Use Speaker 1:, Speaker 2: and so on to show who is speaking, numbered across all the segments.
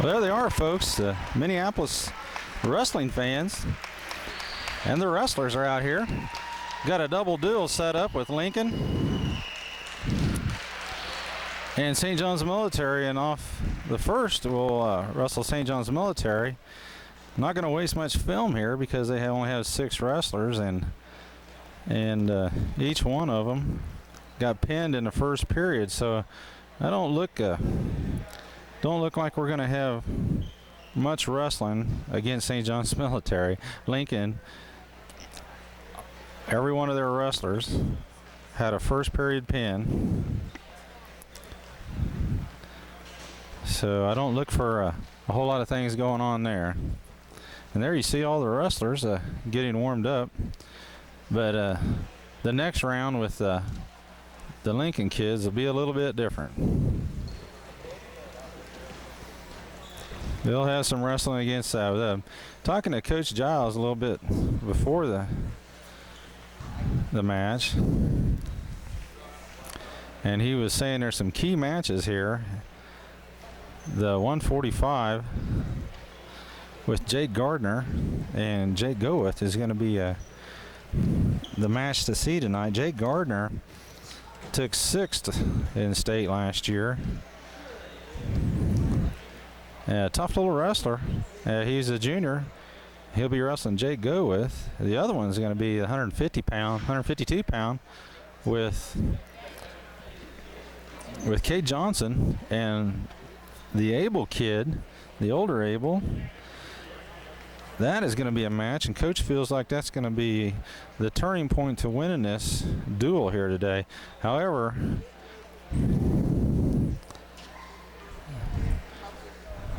Speaker 1: Well, there they are, folks. Minneapolis wrestling fans and the wrestlers are out here. Got a double duel set up with Lincoln and St. John's Military, and off the first will wrestle St. John's Military. I'm not going to waste much film here because they only have 6 wrestlers, and each one of them got pinned in the first period. So I don't look like we're going to have much wrestling against St. John's Military. Lincoln, every one of their wrestlers had a first period pin. So I don't look for a whole lot of things going on there. And there you see all the wrestlers getting warmed up. But the next round with the Lincoln kids will be a little bit different. They'll have some wrestling against talking to Coach Giles a little bit before the match, and he was saying there's some key matches here. The 145 with Jake Gardner and Jake Goeth is going to be the match to see tonight. Jake Gardner took 6th in state last year. Tough little wrestler. He's a junior. He'll be wrestling Jake Goeth. The other one's going to be 152 pound with Kate Johnson, and the Abel kid, the older Abel. That is going to be a match, and Coach feels like that's going to be the turning point to winning this duel here today. However,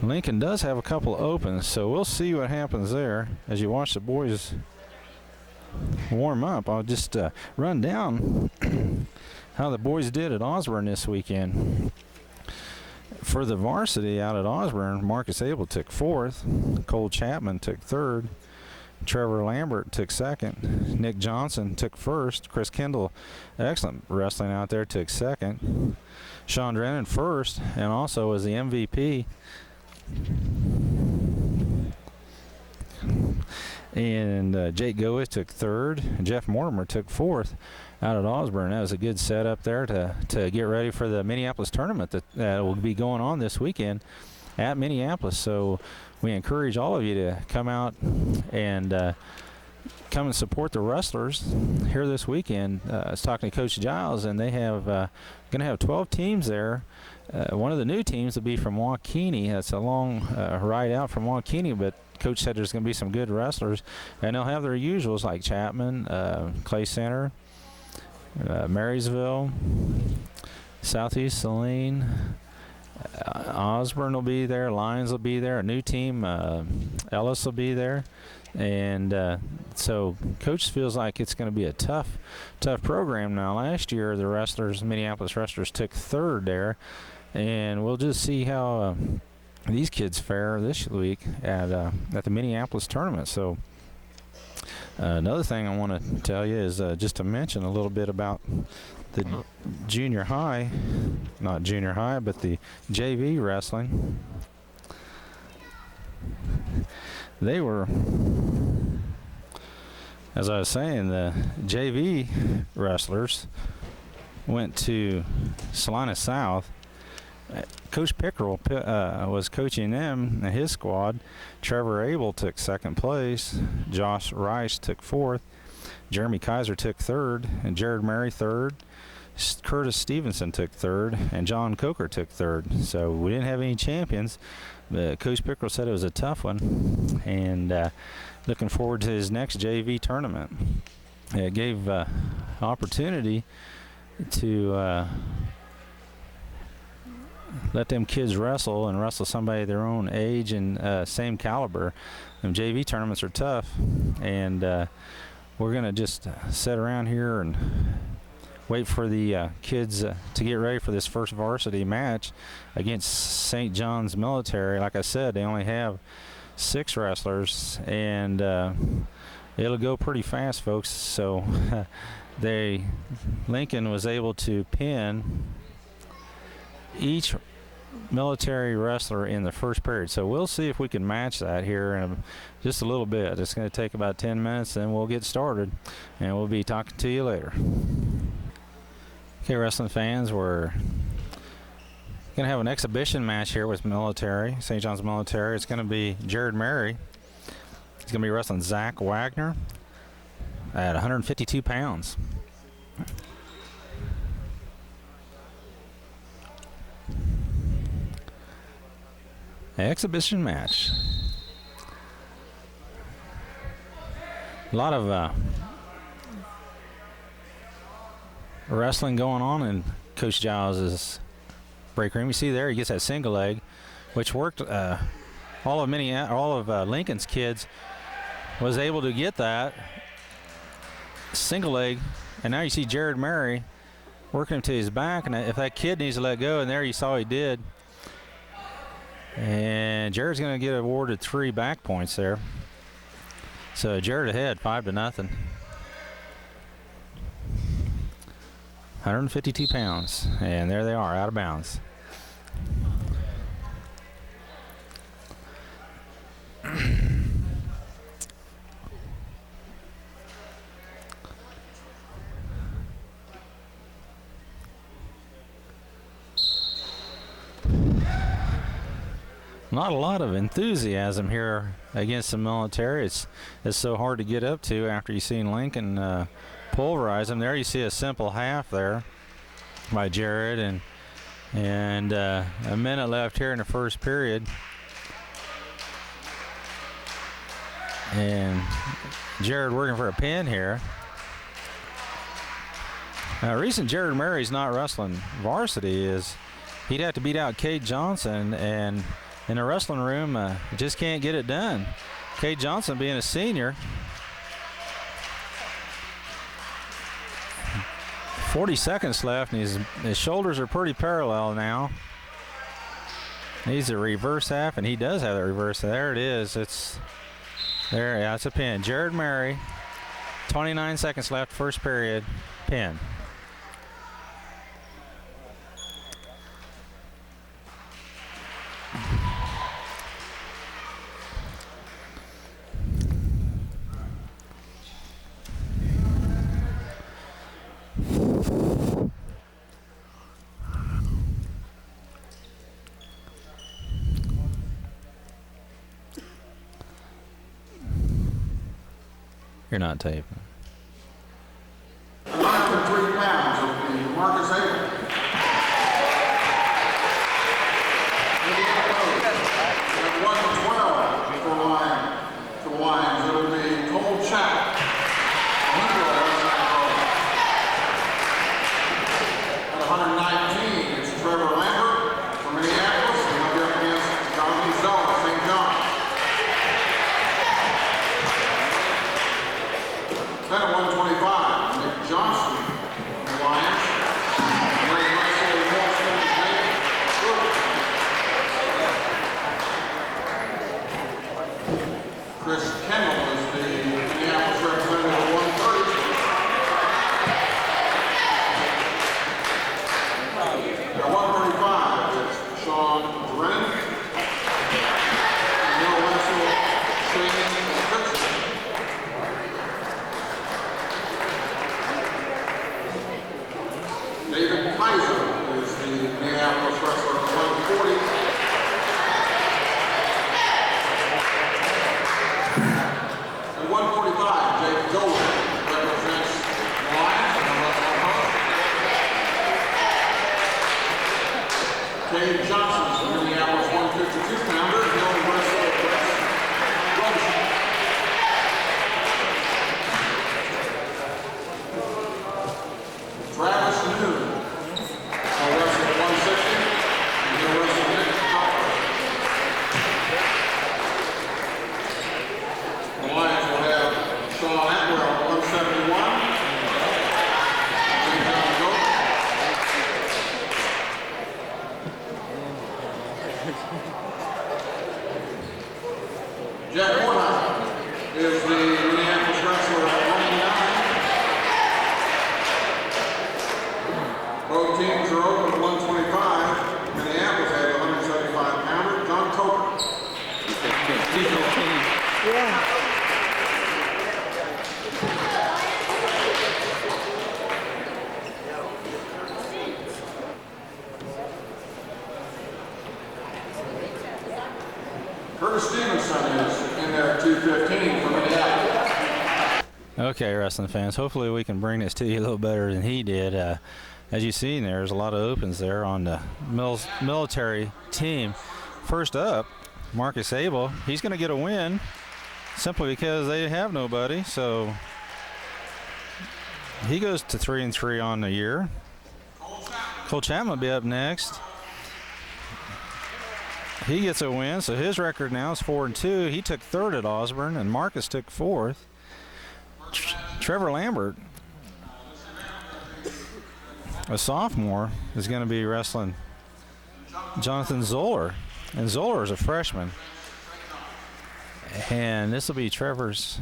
Speaker 1: Lincoln does have a couple of opens, so we'll see what happens there as you watch the boys warm up. I'll just run down how the boys did at Osborne this weekend. For the varsity out at Osborne, Marcus Abel took 4th, Cole Chapman took 3rd, Trevor Lambert took 2nd, Nick Johnson took 1st, Chris Kendall, excellent wrestling out there, took 2nd, Sean Drennan 1st, and also was the MVP. And Jake Goeth took 3rd, and Jeff Mortimer took 4th out at Osborne. That was a good setup there to get ready for the Minneapolis tournament that will be going on this weekend at Minneapolis. So we encourage all of you to come out and come and support the wrestlers here this weekend. I was talking to Coach Giles, and they have going to have 12 teams there. One of the new teams will be from Waukene. That's a long ride out from Waukene, but Coach said there's going to be some good wrestlers, and they'll have their usuals like Chapman, Clay Center, Marysville, Southeast Saline, Osborne will be there, Lyons will be there, a new team, Ellis will be there, and so Coach feels like it's going to be a tough program. Now, last year the Minneapolis wrestlers took 3rd there, and we'll just see how these kids fare this week at the Minneapolis tournament. So another thing I want to tell you is just to mention a little bit about the junior high, not junior high, but the JV wrestling. They were, as I was saying, the JV wrestlers went to Salina South. Coach Pickerel was coaching them and his squad. Trevor Abel took 2nd place. Josh Rice took 4th. Jeremy Kaiser took 3rd, and Jared Murray 3rd. Curtis Stevenson took 3rd, and John Coker took 3rd. So we didn't have any champions, but Coach Pickerel said it was a tough one, and looking forward to his next JV tournament. It gave opportunity to let them kids wrestle somebody their own age and same caliber. And JV tournaments are tough, and we're going to just sit around here and wait for the kids to get ready for this first varsity match against St. John's Military. Like I said, they only have 6 wrestlers, and it'll go pretty fast, folks. So Lincoln was able to pin each military wrestler in the first period. So we'll see if we can match that here in just a little bit. It's going to take about 10 minutes, and we'll get started, and we'll be talking to you later. Okay, wrestling fans, we're going to have an exhibition match here with military, St. John's Military. It's going to be Jared Murray. He's going to be wrestling Zach Wagner at 152 pounds. Exhibition match. A lot of wrestling going on in Coach Giles' break room. You see there, he gets that single leg, which worked. All of Lincoln's kids was able to get that single leg, and now you see Jared Murray working him to his back, and if that kid needs to let go, and there you saw he did. And Jared's going to get awarded 3 back points there. So Jared ahead, 5-0. 152 pounds, and there they are, out of bounds. Not a lot of enthusiasm here against the military. It's so hard to get up to after you've seen Lincoln pulverize them. There you see a simple half there by Jared, and a minute left here in the first period. And Jared working for a pin here. Now, the reason Jared Murray's not wrestling varsity is he'd have to beat out Cade Johnson, and in the wrestling room, just can't get it done. Cade Johnson being a senior. 40 seconds left, and his shoulders are pretty parallel now. Needs a reverse half, and he does have the reverse. There it is. It's there. Yeah, it's a pin. Jared Murray, 29 seconds left, first period, pin. You're not taping.
Speaker 2: 103 pounds of the Marcus Abel. At 112 for the Lions, it'll be Cole Chat. At 119, it's Trevor Lambert from Minneapolis, and he'll be up against Jonathan Zell, St. John. Then at 125, Nick Johnson, the Lions. Chris Kendall is the Minneapolis representative at 130. At 135, it's Sean Drennan. And he'll wrestle Shane Dixon. David Kaiser is the Minneapolis wrestler at 140. At 145, Jake Dolan represents the Lions and Cade Johnson is the Minneapolis 152-pounder. He'll wrestle Wes Rosen. Travis Noon will wrestle at 160, and he'll wrestle Nick Copper. The Lions will have Sean Atwell at 171. And John Gold.
Speaker 1: Okay, wrestling fans, hopefully we can bring this to you a little better than he did. As you see, there's a lot of opens there on the military team. First up, Marcus Abel. He's going to get a win simply because they have nobody. So he goes to 3-3 on the year. Cole Chapman will be up next. He gets a win, so his record now is 4-2. He took third at Osborne, and Marcus took fourth. Trevor Lambert, a sophomore, is going to be wrestling Jonathan Zoller. And Zoller is a freshman. And this will be Trevor's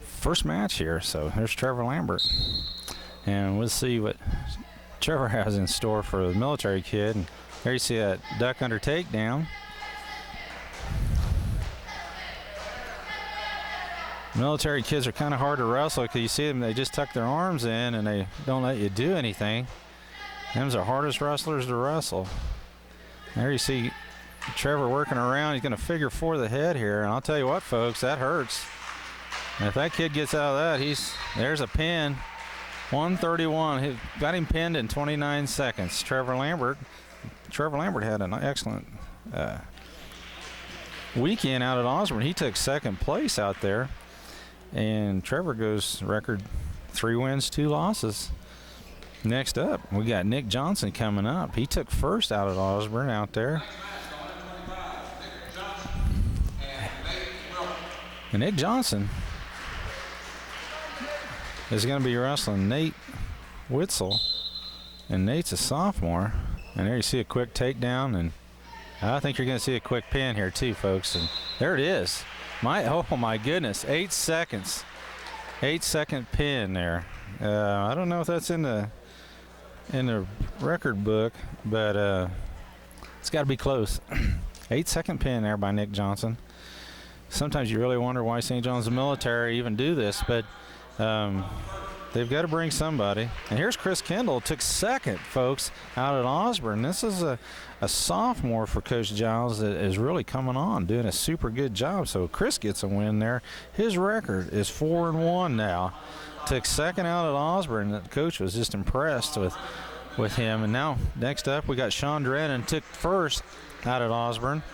Speaker 1: first match here. So there's Trevor Lambert. And we'll see what Trevor has in store for the military kid. And there you see that duck under takedown. Military kids are kind of hard to wrestle because you see them, they just tuck their arms in and they don't let you do anything. Them's the hardest wrestlers to wrestle. There you see Trevor working around. He's going to figure four the head here. And I'll tell you what, folks, that hurts. And if that kid gets out of that, there's a pin. 131. He got him pinned in 29 seconds. Trevor Lambert had an excellent weekend out at Osborne. He took second place out there. And Trevor goes record 3 wins, 2 losses. Next up, we got Nick Johnson coming up. He took first out at Osborne out there. And Nick Johnson is going to be wrestling Nate Witzel. And Nate's a sophomore. And there you see a quick takedown. And I think you're going to see a quick pin here too, folks. And there it is. Oh my goodness, 8 seconds. 8-second pin there. I don't know if that's in the record book, but it's got to be close. 8-second pin there by Nick Johnson. Sometimes you really wonder why St. John's Military even do this, but they've got to bring somebody. And here's Chris Kendall, took second, folks, out at Osborne. This is a sophomore for Coach Giles that is really coming on, doing a super good job. So Chris gets a win there. His record is 4-1 now. Took second out at Osborne. The coach was just impressed with him. And now next up we got Sean Drennan, took first out at Osborne.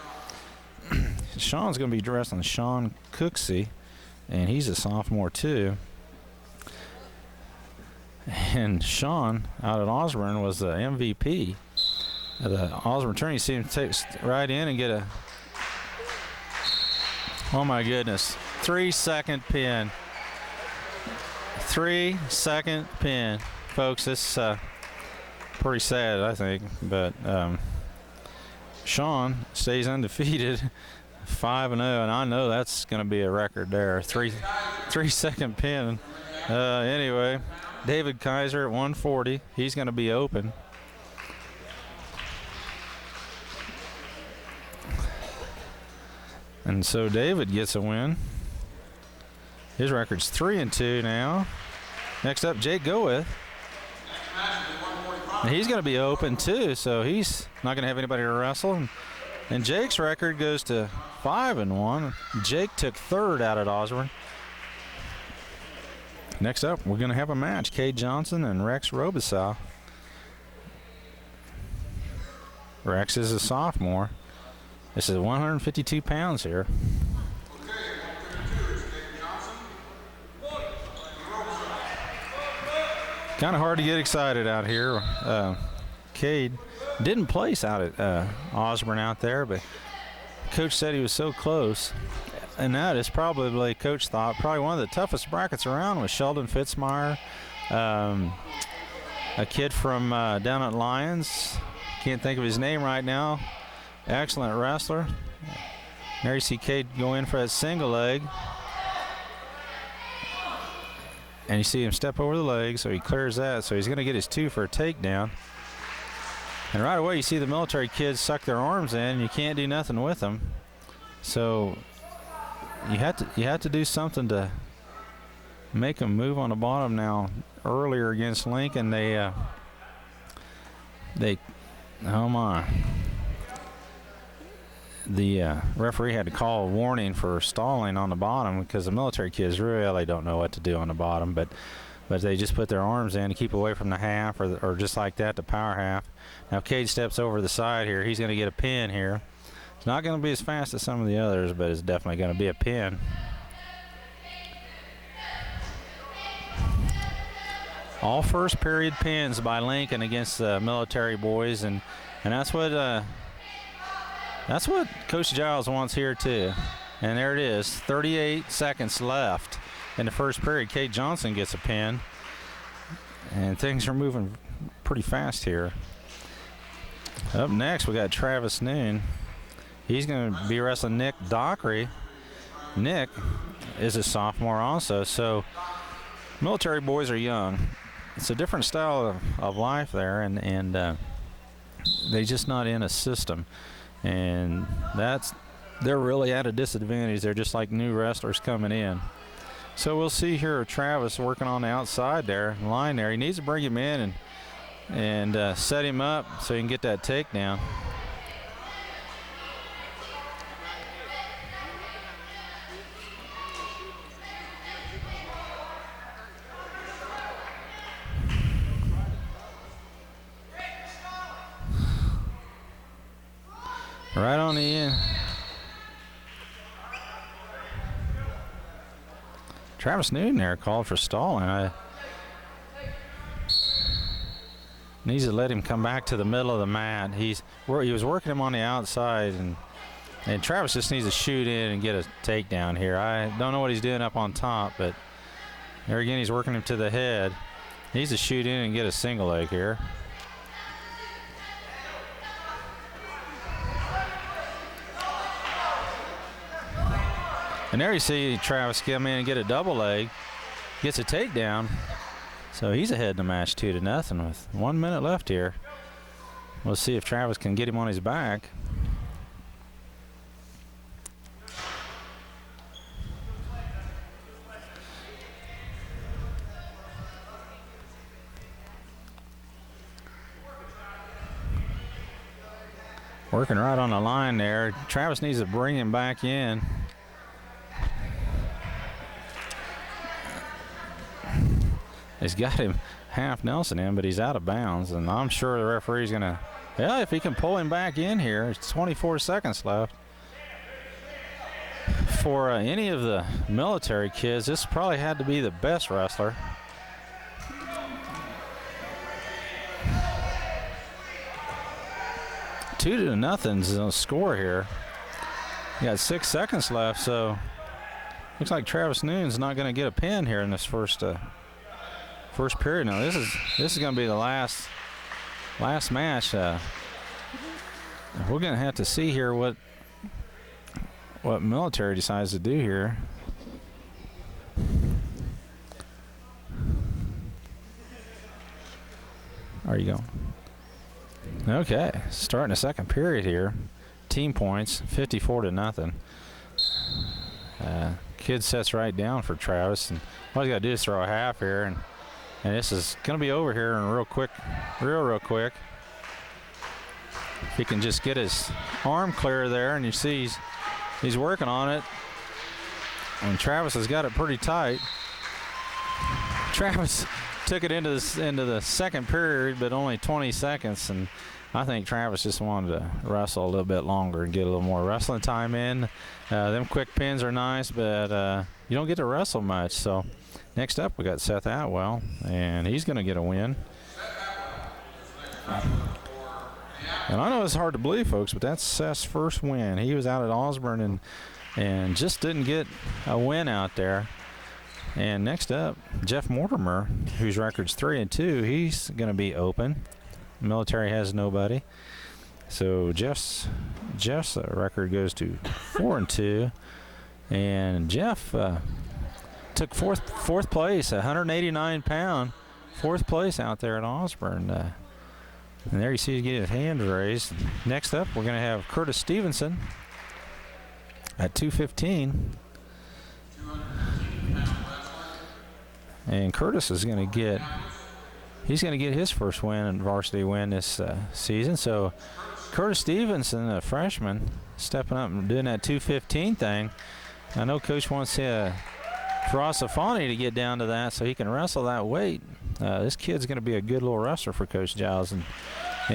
Speaker 1: Sean's going to be wrestling Sean Cooksey, and he's a sophomore too. And Sean out at Osborne was the MVP of the Osborne tourney. You see him take right in and get a, oh my goodness, 3-second pin. 3-second pin. Folks, this is pretty sad, I think. But Sean stays undefeated, 5-0, and I know that's going to be a record there. 3-second pin. Anyway, David Kaiser at 140. He's going to be open. And so David gets a win. His record's 3-2 now. Next up, Jake Goeth. And he's going to be open too, so he's not going to have anybody to wrestle. And Jake's record goes to 5-1. Jake took third out at Osborne. Next up, we're going to have a match. Cade Johnson and Rex Robisow. Rex is a sophomore. This is 152 pounds here. Kind of hard to get excited out here. Cade didn't place out at Osborne out there, but Coach said he was so close. And that is probably, Coach thought, probably one of the toughest brackets around with Sheldon Fitzmyer, a kid from down at Lions. Can't think of his name right now. Excellent wrestler. There you see Cade go in for that single leg. And you see him step over the leg, so he clears that. So he's going to get his 2 for a takedown. And right away you see the military kids suck their arms in. You can't do nothing with them. So you have to do something to make them move on the bottom now. Earlier against Lincoln, they oh my. the referee had to call a warning for stalling on the bottom because the military kids really don't know what to do on the bottom, but they just put their arms in to keep away from the half, or just like that, the power half. Now Cade steps over the side here. He's going to get a pin here. It's not going to be as fast as some of the others, but it's definitely going to be a pin. All first period pins by Lincoln against the military boys, and that's what Coach Giles wants here too. And there it is, 38 seconds left in the first period. Cade Johnson gets a pin, and things are moving pretty fast here. Up next, we got Travis Noon. He's going to be wrestling Nick Dockery. Nick is a sophomore also, so military boys are young. It's a different style of life there, and they're just not in a system, and they're really at a disadvantage. They're just like new wrestlers coming in. So we'll see here Travis working on the outside there, line there. He needs to bring him in and set him up so he can get that takedown. Right on the end. Travis Newton there called for stalling. Needs to let him come back to the middle of the mat. He was working him on the outside, and Travis just needs to shoot in and get a takedown here. I don't know what he's doing up on top, but there again he's working him to the head. He needs to shoot in and get a single leg here. And there you see Travis come in and get a double leg, gets a takedown. So he's ahead in the match 2-0 with 1 minute left here. We'll see if Travis can get him on his back. Working right on the line there. Travis needs to bring him back in. He's got him half Nelson in, but he's out of bounds, and I'm sure the referee's going to, yeah, if he can pull him back in here. It's 24 seconds left. For any of the military kids, this probably had to be the best wrestler. Two to nothing's the score here. You got 6 seconds left, so looks like Travis Noon's not going to get a pin here in this first period. Now this is going to be the last match. We're going to have to see here what military decides to do here. There you go. Okay, starting the second period here. Team points, 54-0. Kid sets right down for Travis, and all he's got to do is throw a half here, and this is going to be over here in real quick. If he can just get his arm clear there, and you see he's working on it, and Travis has got it pretty tight. Travis took it into the second period, but only 20 seconds, and I think Travis just wanted to wrestle a little bit longer and get a little more wrestling time in. Them quick pins are nice, but you don't get to wrestle much. So next up, we got Seth Atwell, and he's going to get a win. And I know it's hard to believe, folks, but that's Seth's first win. He was out at Osborne and just didn't get a win out there. And next up, Jeff Mortimer, whose record's 3-2, he's going to be open. Military has nobody. So Jeff's record goes to 4-2. And Jeff took fourth place, 189-pound, fourth place out there at Osborne. And there you see he's getting his hand raised. Next up, we're going to have Curtis Stevenson at 215. And Curtis is going to get his first win and varsity win this season. So Curtis Stevenson, a freshman, stepping up and doing that 215 thing. I know Coach wants Ferrasafani to get down to that so he can wrestle that weight. This kid's going to be a good little wrestler for Coach Giles in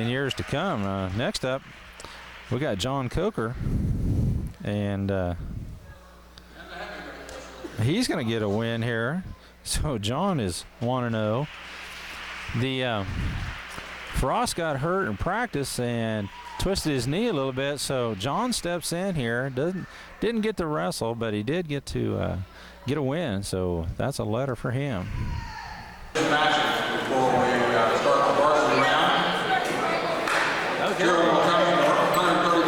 Speaker 1: years to come. Next up, we got John Coker, and he's going to get a win here. So John is 1-0. The Frost got hurt in practice and twisted his knee a little bit, so John steps in here. Didn't get to wrestle, but he did get to get a win, so that's a letter for him.
Speaker 2: Matches before we start the varsity round.
Speaker 1: Okay.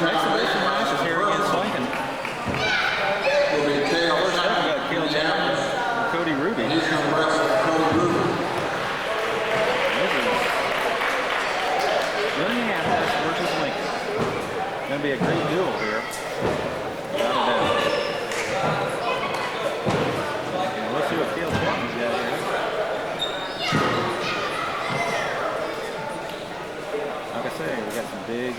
Speaker 1: Exhibition matches here against Lincoln.
Speaker 2: Will be Cale
Speaker 1: Chapman and Cody Ruby.
Speaker 2: He's going to wrestle Cody Ruby.
Speaker 1: Minneapolis versus Lincoln. Going to be a great duel here. Without a doubt. Let's see what Cale Chapman's got here. Like I say, we got some big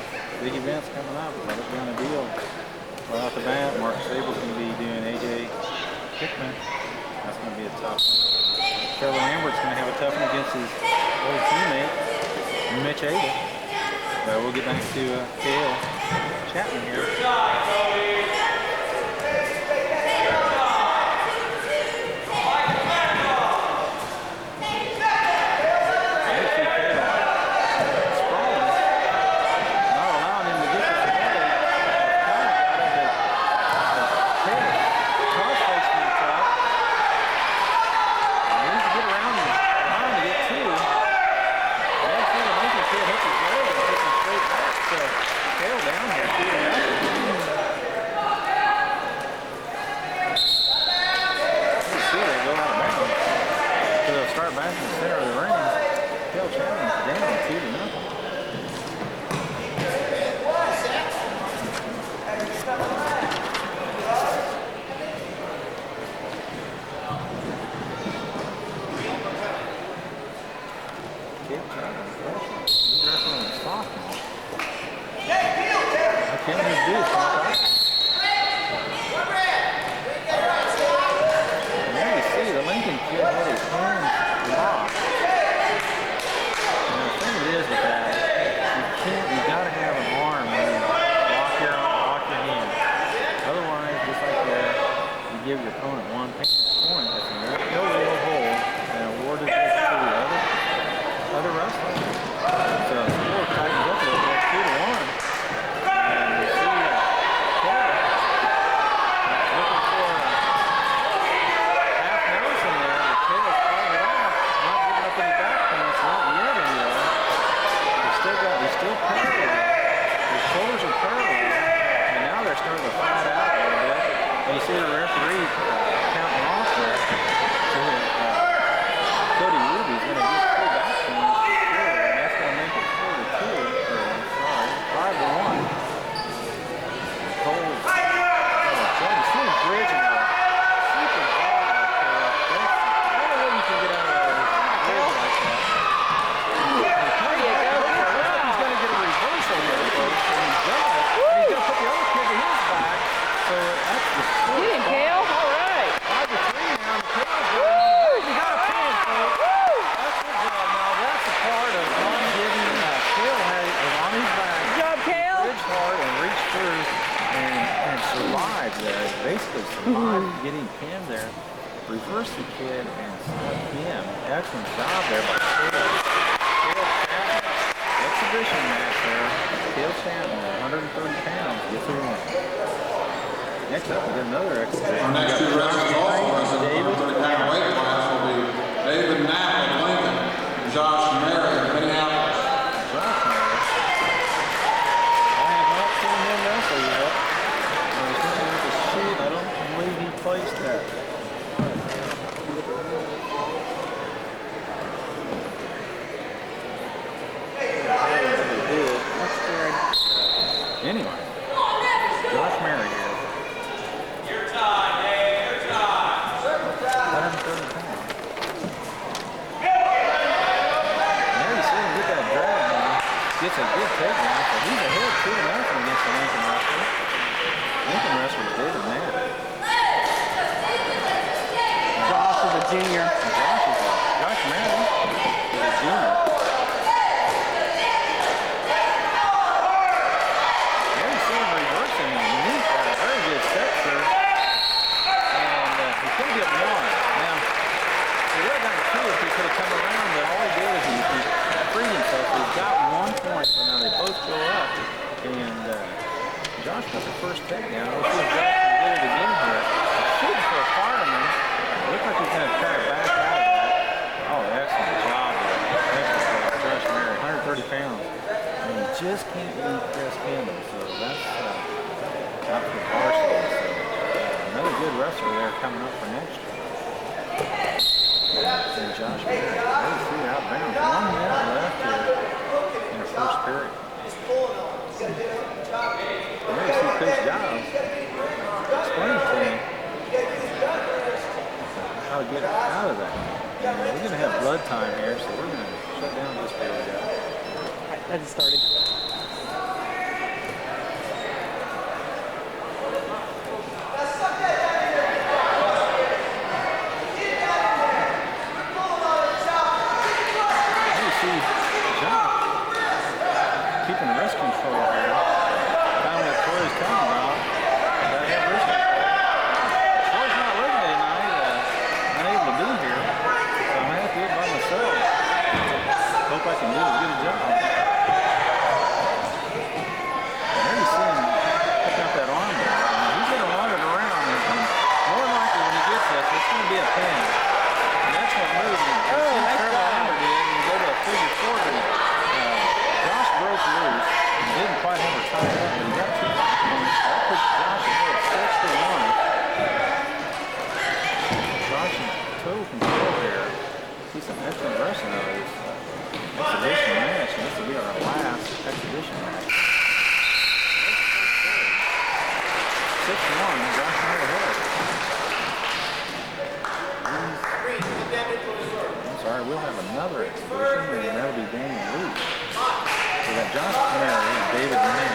Speaker 1: events coming up. Let us run a deal. Right off the bat, Mark Sable's going to be doing AJ Hickman. That's going to be a tough one. Trevor Lambert's going to have a tough one against his old teammate, Mitch Abel. But we'll get back to Cale Chapman here. Give your opponent 1 point. That's an illegal hold and awarded to the other wrestler. So the score tightens up a little bit, 2-1. And you see Cale looking for half nose in there. The Cale's fighting it off, not giving up any back points, not yet anyway. He's still parallel. His shoulders are parallel, and now they're starting to fight out a little bit. And you see the referee counting off there. So, Cody Ruby's going to get 2 back points for sure, and that's going to make it 5-1. Cole, you see him bridging there. Super hard out there. I don't know what you can get out of there. Bridge like that. There you go. He's going to get a reversal there, folks. And he's done it. And he's going to put the other kid to his back. So that's the score.
Speaker 3: Get him, Cale. All right.
Speaker 1: 5-3 now. Cale's you got a pin, folks. That's good job. Now that's a part of not giving Cale was on his back.
Speaker 3: Good job, Cale.
Speaker 1: Bridge hard and reach through and survive there. Basically survive getting pinned there. Reverse the kid and stop him. Excellent job there by Cale. Cale Chapman. Exhibition match there. Cale Chapman, 130 pounds, gets a win. Next up, we got another exhibition.
Speaker 2: Our next 2 wrestlers also wrestling from the 30-pound weight class will be David Knapp of Lincoln and Josh Mary of Minneapolis.
Speaker 1: Josh Mary. I have not seen him wrestle yet. I was looking at the sheet. I don't believe he placed that.
Speaker 3: That's good.
Speaker 1: Anyway, Josh Mary here.
Speaker 4: Your time, Dave, your time.
Speaker 1: 130 pounds.
Speaker 4: it too if he could have come around, but all he did is he freed himself. He's got 1 point, so now they both go up. And Josh got the first takedown. We'll see if Josh can get it again here. Shooting for a fireman. Looks like he's going to try to back out of that. Oh, excellent job there. Excellent job. Josh Mary, 130 pounds. And he just can't beat Chris Campbell, so that's out for varsity. So another good wrestler there coming up for next year. And Josh Mary, they threw out bounds. 1 minute left here in the first period. There you see Coach Giles explain to him how to get out of that. And we're going to have blood time here, so we're going to shut down this video.
Speaker 3: That just started.
Speaker 4: There you see Josh keeping wrist control here. Kind of what Troy's talking about. Gotta have wrist control. Troy's not looking at tonight. Unable to be here. So I'm happy to do it by myself. Hope I can do as good a job. And there you see him pick up that arm there. He's going to run it around. And more likely when he gets this, it's going to be a pin. And that's what moves him.
Speaker 3: Oh, nice job.
Speaker 4: Did and go to a figure four. Josh broke loose. He didn't quite have her tied up, but he got 2 points. That puts Josh ahead 6-1. Josh in total control here. See some excellent wrestling out of this exhibition match, and this will be our last exhibition match. 6-1, Josh Miller ahead. I'm sorry, we'll have another exhibition, and that'll be Daniel Lee. We got Josh Mary and David Mann.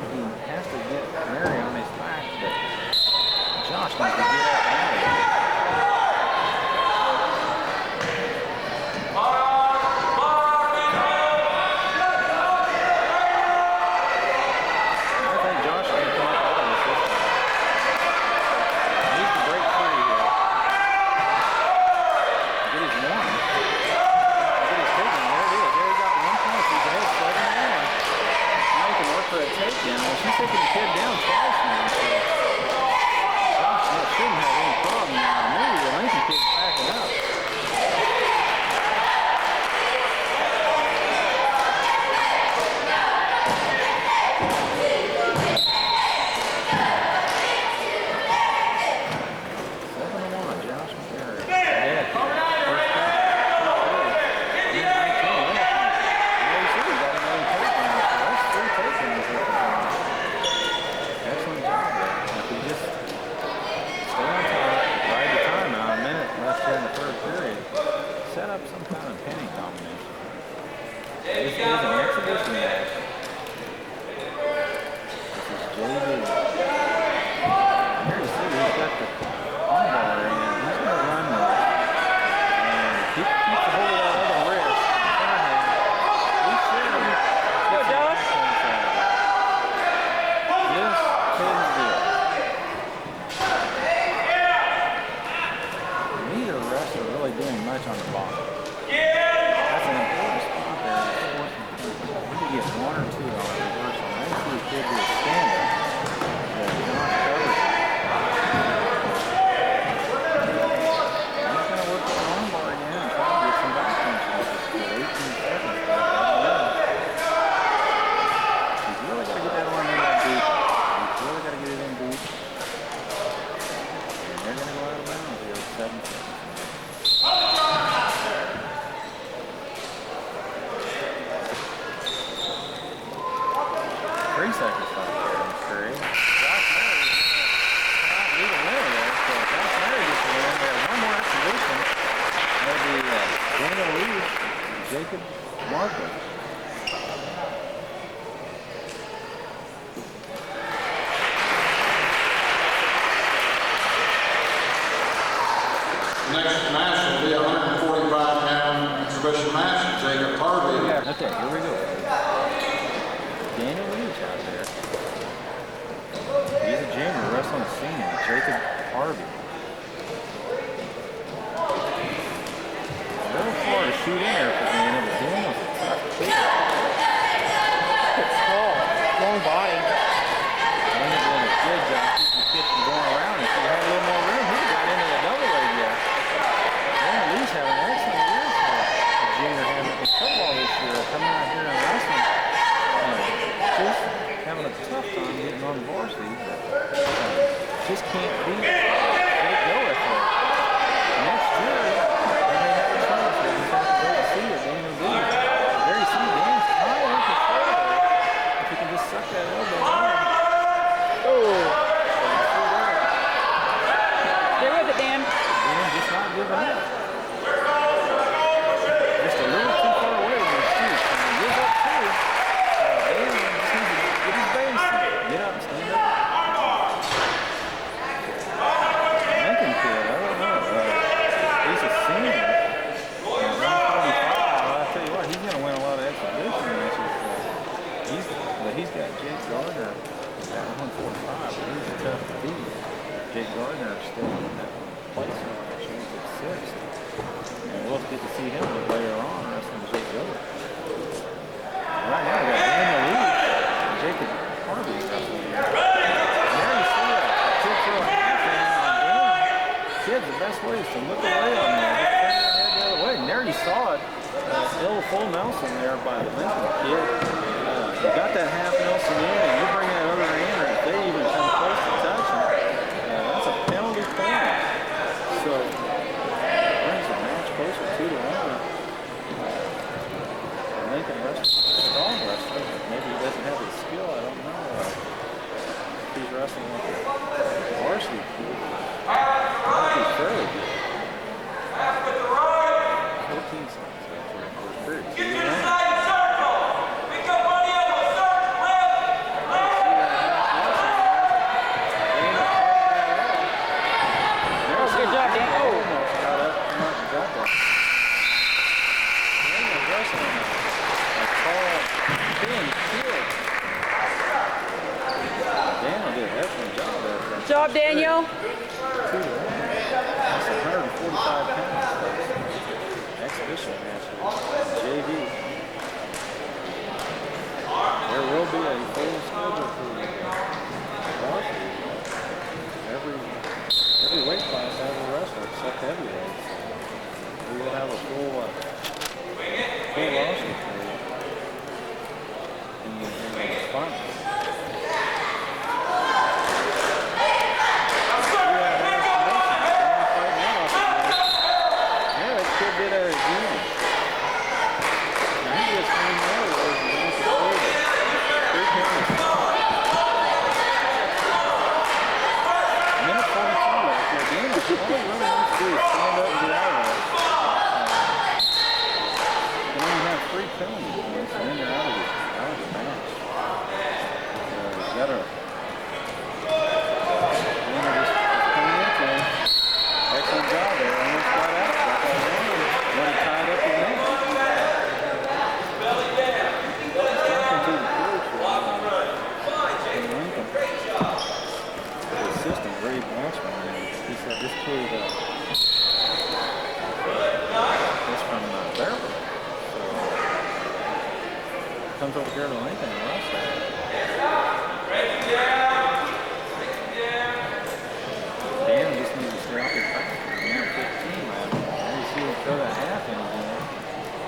Speaker 4: He has to get Mary on his back, but Josh needs to get out of it. touch on the bottom. That's an important spot there. We could get 1 or 2 on a reversal. Maybe we could do a stand-up. Josh covers it. He's going to work the armbar again and try to get some back punches. With 18 seconds left. He's really got to get that arm in that deep. He's really got to get it in deep. And they're going to go out of bounds here with 7 seconds. 3 seconds left there in this period. Josh Murray not leaving winner there, so Josh Murray gets the win. We have one more exhibition. That'll be Daniel Lee and Jacob Markman.
Speaker 2: Next match will be a 145-pound exhibition match. Jacob Harvey.
Speaker 4: Okay, here we go. Daniel Leach out there. He's a junior wrestling senior. Jacob Harvey. A little far to shoot in there for Daniel, but Daniel's a tough kid.
Speaker 3: It's tall, long body.
Speaker 4: Daniel doing a good job keeping the kid from going around. If he had a little more room, he got into the double leg yet. Daniel Leach having an excellent year for a junior having in football this year, coming out here and wrestling. Just having a tough time getting on varsity, but just can't beat it. Let it go with her. Next year, they may have a chance. They just have to wait and see what Daniel do. There you see Dan's kind of in control there. If he can just suck that elbow in.
Speaker 3: Oh. Stay with it, Dan.
Speaker 4: Dan just not giving up. Just a little too far away from his shoot. And he gives up too. Dan just needs to get his base. Get up, stand up. Lincoln kid, I don't know. He's a senior. 145. I'll tell you what, he's going to win a lot of exhibition matches. But he's got Jake Gardner at 145. But he's tough to beat. Jake Gardner is still in that place last year. He's at 6th. And we'll get to see him later on wrestling Jake Gardner. Right now, we got Daniel Lee and Jacob Harvey wrestling. And there you see a kid throw a half in on Daniel. Kid, the best way is to look away on that. Turn your head the other way. And there you saw it. Full Nelson there by the Lincoln kid. You got that half Nelson in, and you bring that other in, or if they even come close to touching, that's a penalty point. So, brings the match closer 2-1. Lincoln wrestler, strong wrestler, but maybe he doesn't have his skill, I don't know. He's wrestling like a varsity kid. He's fairly good. 14 seconds.
Speaker 5: Get to the side circle! Pick up on the elbow, circle, left!
Speaker 3: Good job, Dan. Oh!
Speaker 4: Got up, got that. Daniel wrestling a tall, thin kid. Daniel did an excellent job there.
Speaker 3: Good job, Daniel.
Speaker 4: 2-1. That's 145 pounds. Exhibition match. JV. There will be a full schedule for varsity. Every weight class has a wrestler except heavyweights. We will have a full varsity for you in the finals. Yeah, that kid did that again. He just came there with minute 42 left there. Daniel, all he really wants to do is stand up and get out of there. And then you have 3 penalty points, and then you're out of the match. comes over here to Lincoln and wrestles. Dan just needs to stay off his back. Now 15 left. And you see him throw that half in again.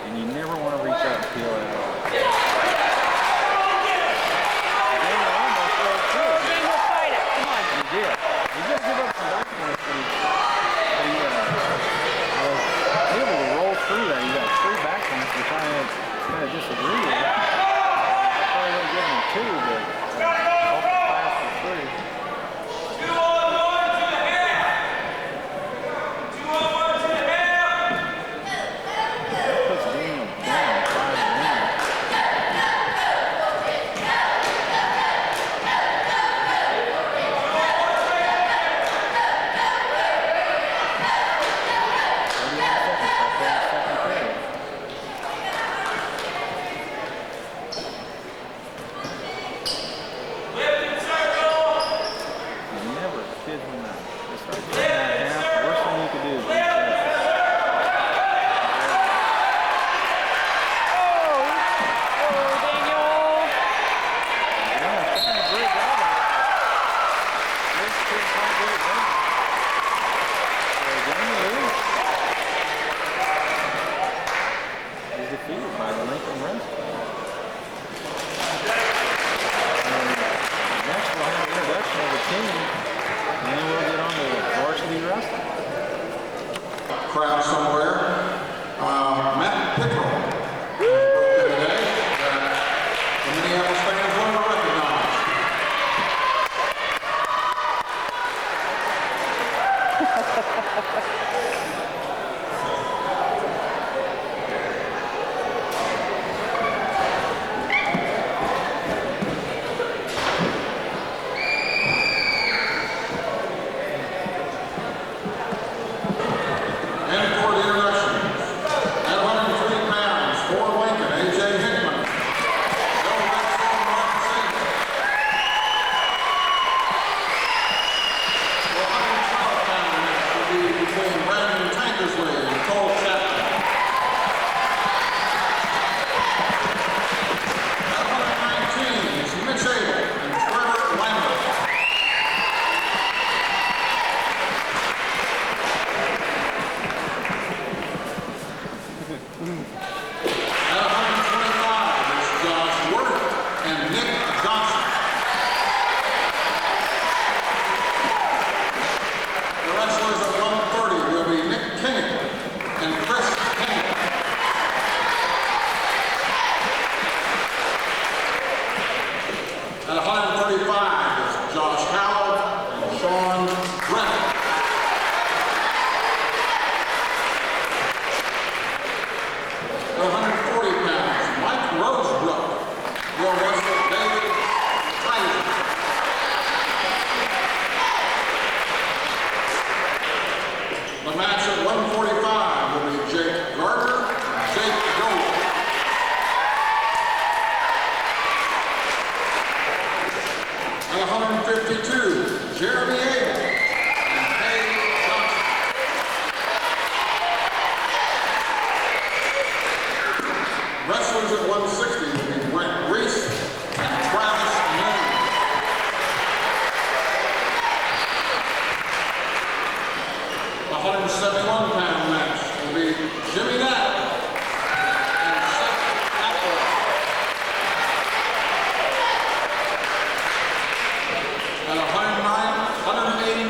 Speaker 4: And you never want to reach out and peel it out. Daniel almost throws through it.
Speaker 3: Daniel, fight it. Come on.
Speaker 4: He did. He did give up some back points, but he was able to roll through that. He got 3 back points, which I kind of disagree with. I probably would have given him 2, but off the pass for 3.
Speaker 5: 2-on-1 to the half. 2-on-1 to the half.
Speaker 4: That puts Daniel down 5-1.
Speaker 5: Left circle.
Speaker 4: Never kid him out. Just start taking that half. The worst thing you could do is reach out.
Speaker 3: Oh, Daniel.
Speaker 4: Yeah, he's doing a great job of it. This kid's not good at that. So Daniel Lewis is defeated by the Lincoln Wrestler. Next we'll have an introduction of the team, and then we'll get on to varsity wrestling.
Speaker 2: Crowd somewhere. Matt Pickrell. Today, the Minneapolis fans want to recognize. And for the introductions, at 103 pounds, for Lincoln, A.J. Hickman. Joe Wetzel, Mark Sager. The 112-pound match will be between Brandon Tankersley and Cole Chapman. At 119 is Mitch Abel and Trevor Lambert. At 125 is Josh Worth and Nick Johnson. The wrestlers at 130 will be Nick Kenny and Chris Kenny. At 135 is Josh Howell and Sean Brennan. At 140 pounds, Mike Rosebrook will wrestle David Fraser. The match at 145 will be Jake Gardner and Jake Gold. At 152, Jeremy Abel and Dave Johnson. Wrestlers at 160 will be Brent Reese and Travis Moon. The 171-pound match will be Jimmy Knapp and Seth Atwell. At 189,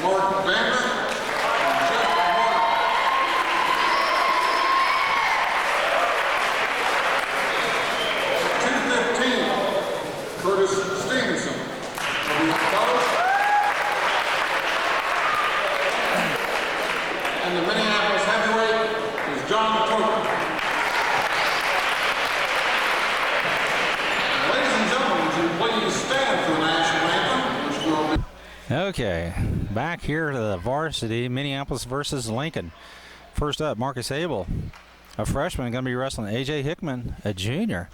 Speaker 2: Mark Vander and Jeff Martin. Curtis Stevenson will be coach. And the Minneapolis heavyweight is John Toker. Ladies and gentlemen, would you please stand for the national anthem, which will be...
Speaker 1: Okay, back here to the varsity, Minneapolis versus Lincoln. First up, Marcus Abel, a freshman, going to be wrestling A.J. Hickman, a junior.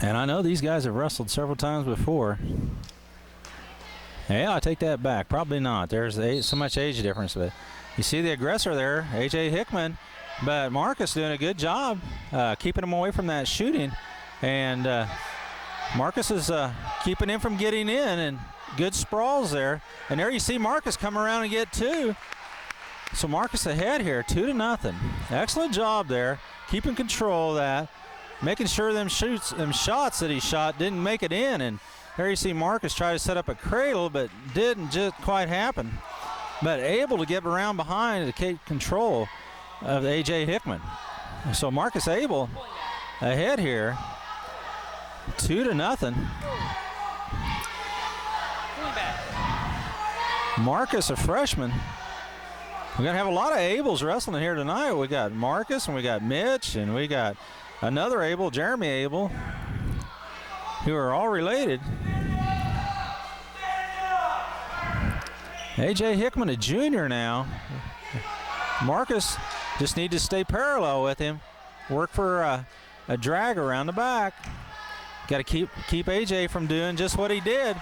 Speaker 1: And I know these guys have wrestled several times before. Yeah, I take that back. Probably not. There's so much age difference. But you see the aggressor there, A.J. Hickman. But Marcus doing a good job keeping him away from that shooting. And Marcus is keeping him from getting in, and good sprawls there. And there you see Marcus come around and get 2. So Marcus ahead here, 2-0. Excellent job there, keeping control of that, making sure them shots that he shot didn't make it in. And there you see Marcus try to set up a cradle, but didn't just quite happen. But able to get around behind to take control of A.J. Hickman. So Marcus Abel ahead here, 2-0. Marcus, a freshman. We're going to have a lot of Abels wrestling here tonight. We got Marcus, and we got Mitch, and we got another Abel, Jeremy Abel, who are all related. A.J. Hickman, a junior now. Marcus just need to stay parallel with him. Work for a drag around the back. Got to keep A.J. from doing just what he did.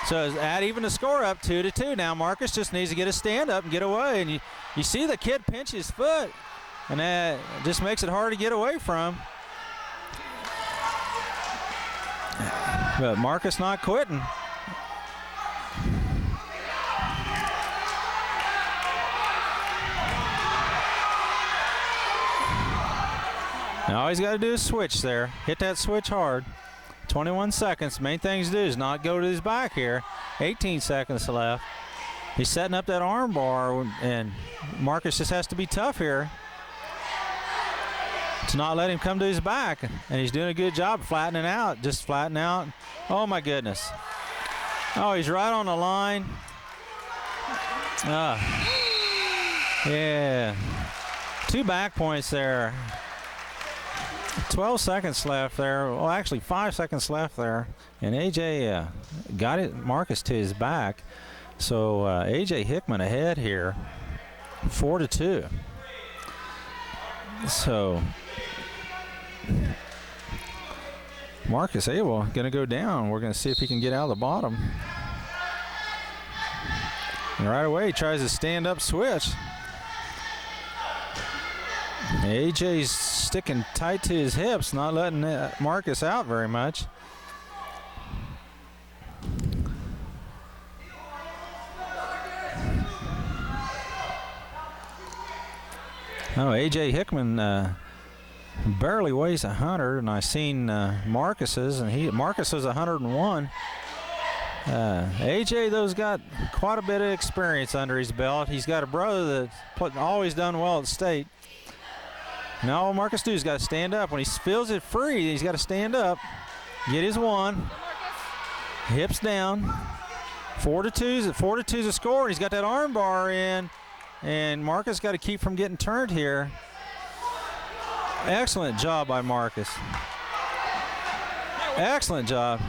Speaker 1: So add even the score up 2-2. Now Marcus just needs to get a stand up and get away. And you see the kid pinch his foot, and that just makes it hard to get away from. But Marcus not quitting. Now all he's got to do is switch there. Hit that switch hard. 21 seconds. Main thing to do is not go to his back here. 18 seconds left. He's setting up that arm bar, and Marcus just has to be tough here to not let him come to his back. And he's doing a good job flattening out, just flatten out. Oh my goodness. Oh, he's right on the line. Yeah. 2 back points there. 12 seconds left there. Well, actually 5 seconds left there. And A.J. got it, Marcus to his back. So A.J. Hickman ahead here, 4-2. So Marcus Abel going to go down. We're going to see if he can get out of the bottom. And right away he tries to stand up switch. AJ's sticking tight to his hips, not letting Marcus out very much. Oh, A.J. Hickman barely weighs 100, and I seen Marcus's, and Marcus was 101. A.J. though's got quite a bit of experience under his belt. He's got a brother that's always done well at state. Now all Marcus does is got to stand up. When he feels it free, he's got to stand up, get his one, hips down. 4-2 is a score, and he's got that arm bar in, and Marcus got to keep from getting turned here. Excellent job by Marcus. Excellent job.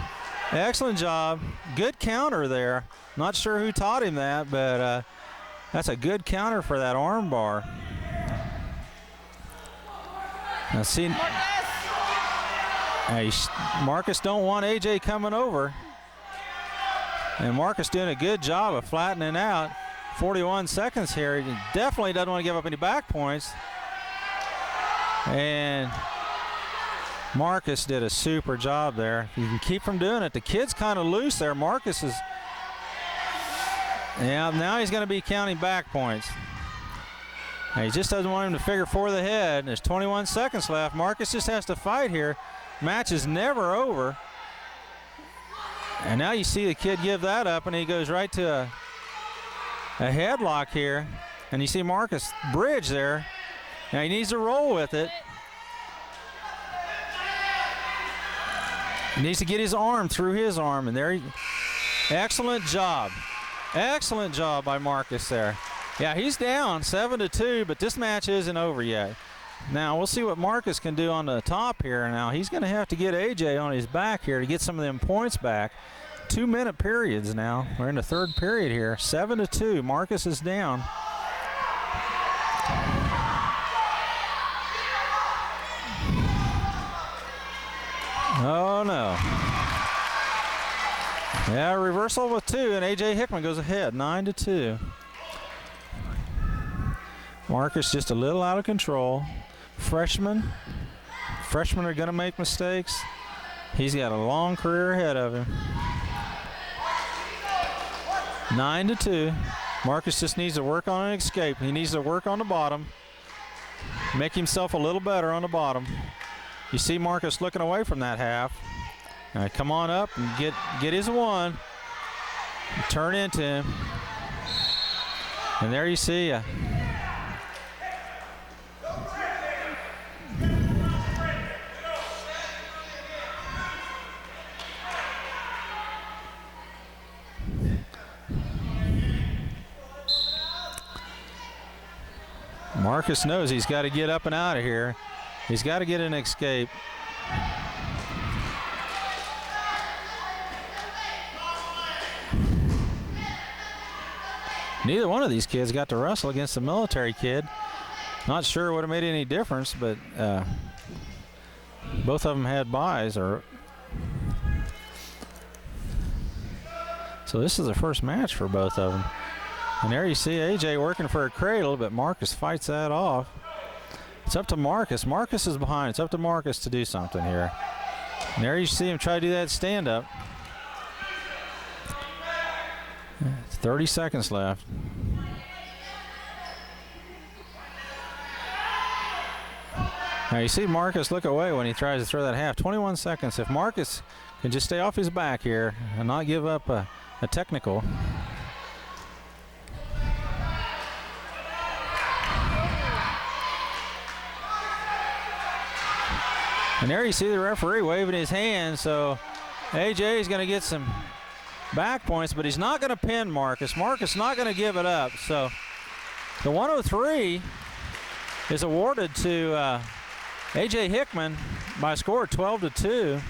Speaker 1: Excellent job. Good counter there. Not sure who taught him that, but that's a good counter for that arm bar. Now see, Marcus don't want A.J. coming over. And Marcus doing a good job of flattening out. 41 seconds here. He definitely doesn't want to give up any back points. And Marcus did a super job there. You can keep from doing it. The kid's kind of loose there. Marcus is, yeah, now he's going to be counting back points. Now he just doesn't want him to figure 4 the head. There's 21 seconds left. Marcus just has to fight here. Match is never over. And now you see the kid give that up, and he goes right to a headlock here. And you see Marcus bridge there. Now he needs to roll with it. He needs to get his arm through his arm, and there excellent job. Excellent job by Marcus there. Yeah, he's down 7-2, but this match isn't over yet. Now we'll see what Marcus can do on the top here. Now he's going to have to get AJ on his back here to get some of them points back. 2-minute periods now. We're in the third period here. 7-2. Marcus is down. Oh no. Yeah, reversal with 2, and A.J. Hickman goes ahead, 9-2. Marcus just a little out of control. Freshmen are going to make mistakes. He's got a long career ahead of him. 9-2. Marcus just needs to work on an escape. He needs to work on the bottom. Make himself a little better on the bottom. You see Marcus looking away from that half. All right, come on up and get his one. Turn into him. And there you see Marcus knows he's got to get up and out of here. He's got to get an escape. Neither one of these kids got to wrestle against the military kid. Not sure it would have made any difference, but both of them had buys. So this is the first match for both of them. And there you see AJ working for a cradle, but Marcus fights that off. It's up to Marcus. Marcus is behind. It's up to Marcus to do something here. And there you see him try to do that stand-up. 30 seconds left. Now you see Marcus look away when he tries to throw that half. 21 seconds. If Marcus can just stay off his back here and not give up a technical. And there you see the referee waving his hand, so AJ is going to get some back points, but he's not going to pin Marcus. Marcus not going to give it up. So the 103 is awarded to AJ Hickman by a score of 12-2.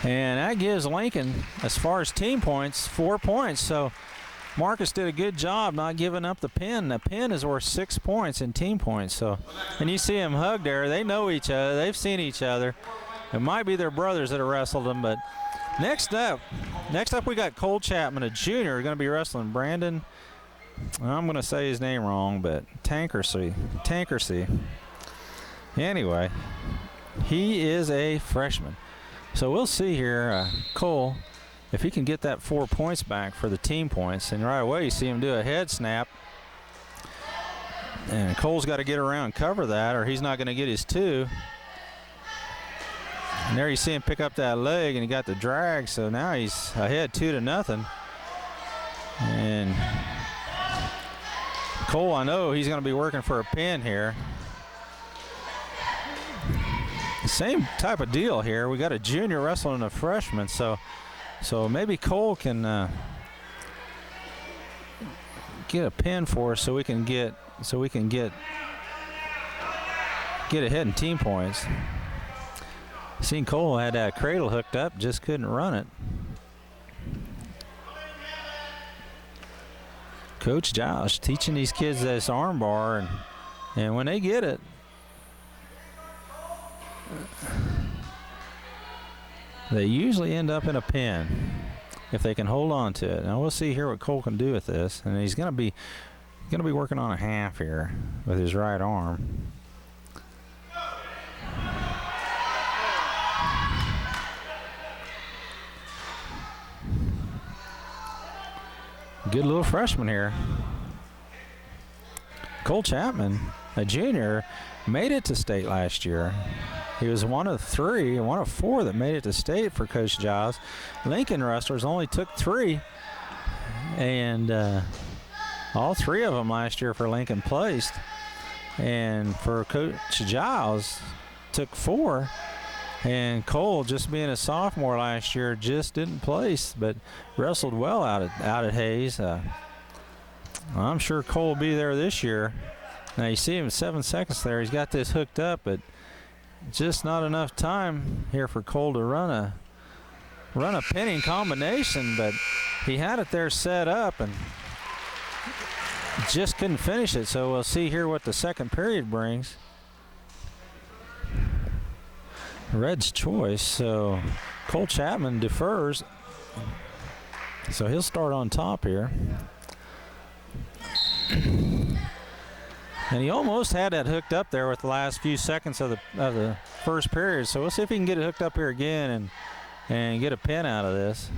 Speaker 1: And that gives Lincoln, as far as team points, 4 points. So Marcus did a good job not giving up the pin. The pin is worth 6 points in team points. So, and you see them hug there. They know each other. They've seen each other. It might be their brothers that have wrestled them. But next up we got Cole Chapman, a junior, going to be wrestling Brandon. I'm going to say his name wrong, but Tankersey. Anyway, he is a freshman. So we'll see here, Cole, if he can get that 4 points back for the team points. And right away you see him do a head snap. And Cole's got to get around and cover that, or he's not going to get his 2. And there you see him pick up that leg, and he got the drag, so now he's ahead 2-0. And Cole, I know he's going to be working for a pin here. Same type of deal here. We got a junior wrestling a freshman, so maybe Cole can get a pin for us, so we can get ahead in team points. Seen Cole had that cradle hooked up, just couldn't run it. Coach Giles teaching these kids this arm bar, and when they get it, they usually end up in a pin if they can hold on to it. Now we'll see here what Cole can do with this, and he's going to be working on a half here with his right arm. Good little freshman here. Cole Chapman, a junior, made it to state last year. He was one of 4 that made it to state for Coach Giles. Lincoln wrestlers only took 3, and all 3 of them last year for Lincoln placed. And for Coach Giles, took 4. And Cole, just being a sophomore last year, just didn't place, but wrestled well out at Hayes. I'm sure Cole will be there this year. Now you see him 7 seconds there. He's got this hooked up, but just not enough time here for Cole to run a pinning combination. But he had it there set up and just couldn't finish it. So we'll see here what the second period brings. Red's choice, so Cole Chapman defers, so he'll start on top here. And he almost had that hooked up there with the last few seconds of the first period. So we'll see if he can get it hooked up here again and get a pin out of this.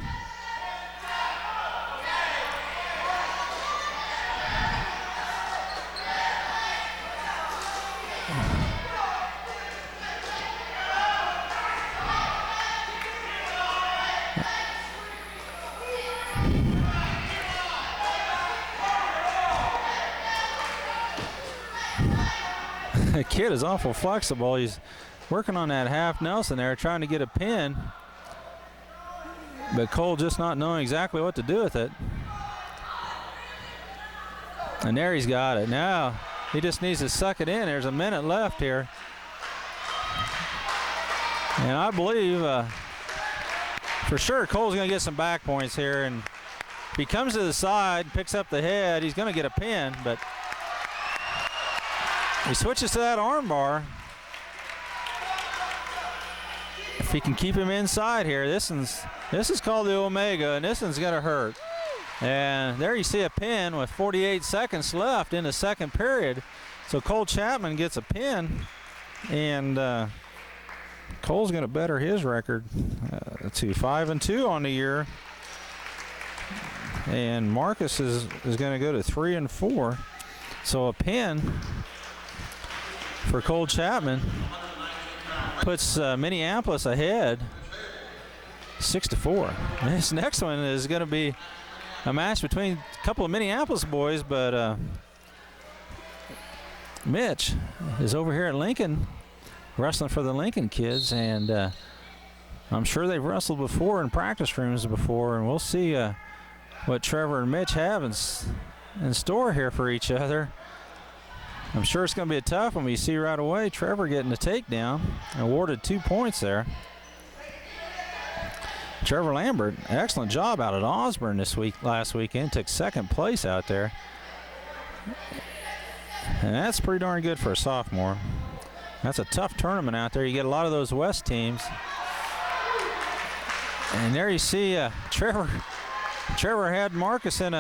Speaker 1: The kid is awful flexible. He's working on that half Nelson there, trying to get a pin. But Cole just not knowing exactly what to do with it. And there he's got it. Now he just needs to suck it in. There's a minute left here. And I believe for sure Cole's going to get some back points here. And if he comes to the side, picks up the head, he's going to get a pin. But he switches to that arm bar. If he can keep him inside here, this is called the Omega, and this one's gonna hurt. And there you see a pin with 48 seconds left in the second period. So Cole Chapman gets a pin, and Cole's gonna better his record to 5-2 on the year. And Marcus is gonna go to 3-4. So a pin for Cole Chapman puts Minneapolis ahead 6-4. This next one is going to be a match between a couple of Minneapolis boys, but Mitch is over here at Lincoln wrestling for the Lincoln kids, and I'm sure they've wrestled before in practice rooms before, and we'll see what Trevor and Mitch have in store here for each other. I'm sure it's going to be a tough one. You see right away Trevor getting the takedown, awarded 2 points there. Trevor Lambert, excellent job out at Osborne last weekend, took second place out there. And that's pretty darn good for a sophomore. That's a tough tournament out there. You get a lot of those West teams. And there you see Trevor had Marcus in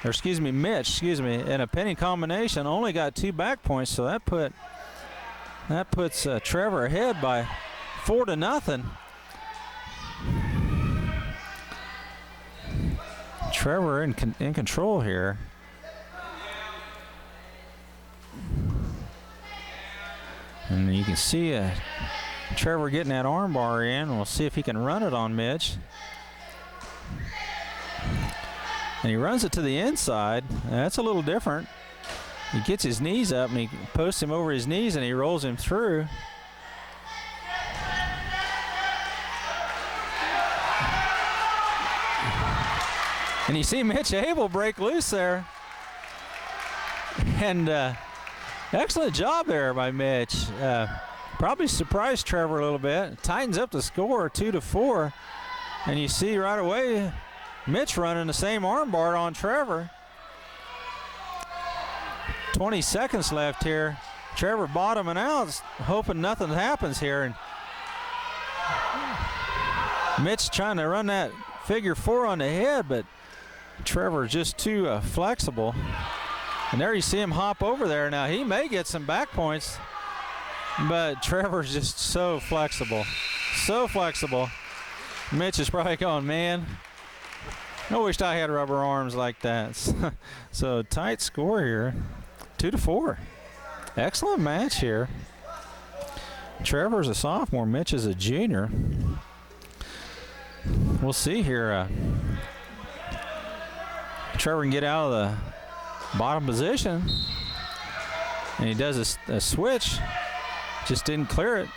Speaker 1: Mitch in a pinning combination, only got 2 back points, so that puts Trevor ahead by 4-0. Trevor in control here. And you can see Trevor getting that arm bar in. We'll see if he can run it on Mitch. And he runs it to the inside. That's a little different. He gets his knees up and he posts him over his knees and he rolls him through. And you see Mitch Abel break loose there. And excellent job there by Mitch. Probably surprised Trevor a little bit. Tightens up the score 2-4. And you see right away Mitch running the same armbar on Trevor. 20 seconds left here. Trevor bottoming out, hoping nothing happens here. And Mitch trying to run that figure 4 on the head, but Trevor just too flexible. And there you see him hop over there. Now he may get some back points, but Trevor's just so flexible. So flexible. Mitch is probably going, man, I wished I had rubber arms like that. So tight score here, 2-4. Excellent match here. Trevor's a sophomore, Mitch is a junior. We'll see here. Trevor can get out of the bottom position, and he does a switch, just didn't clear it.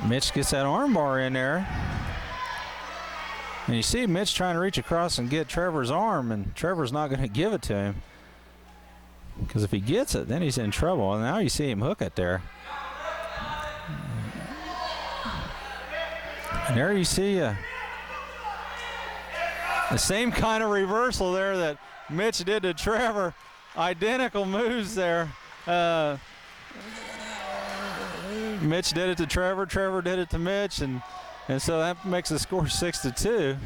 Speaker 1: Mitch gets that arm bar in there. And you see Mitch trying to reach across and get Trevor's arm, and Trevor's not going to give it to him. Because if he gets it, then he's in trouble. And now you see him hook it there. And there you see the same kind of reversal there that Mitch did to Trevor. Identical moves there. Mitch did it to Trevor, Trevor did it to Mitch, and And so that makes the score 6-2.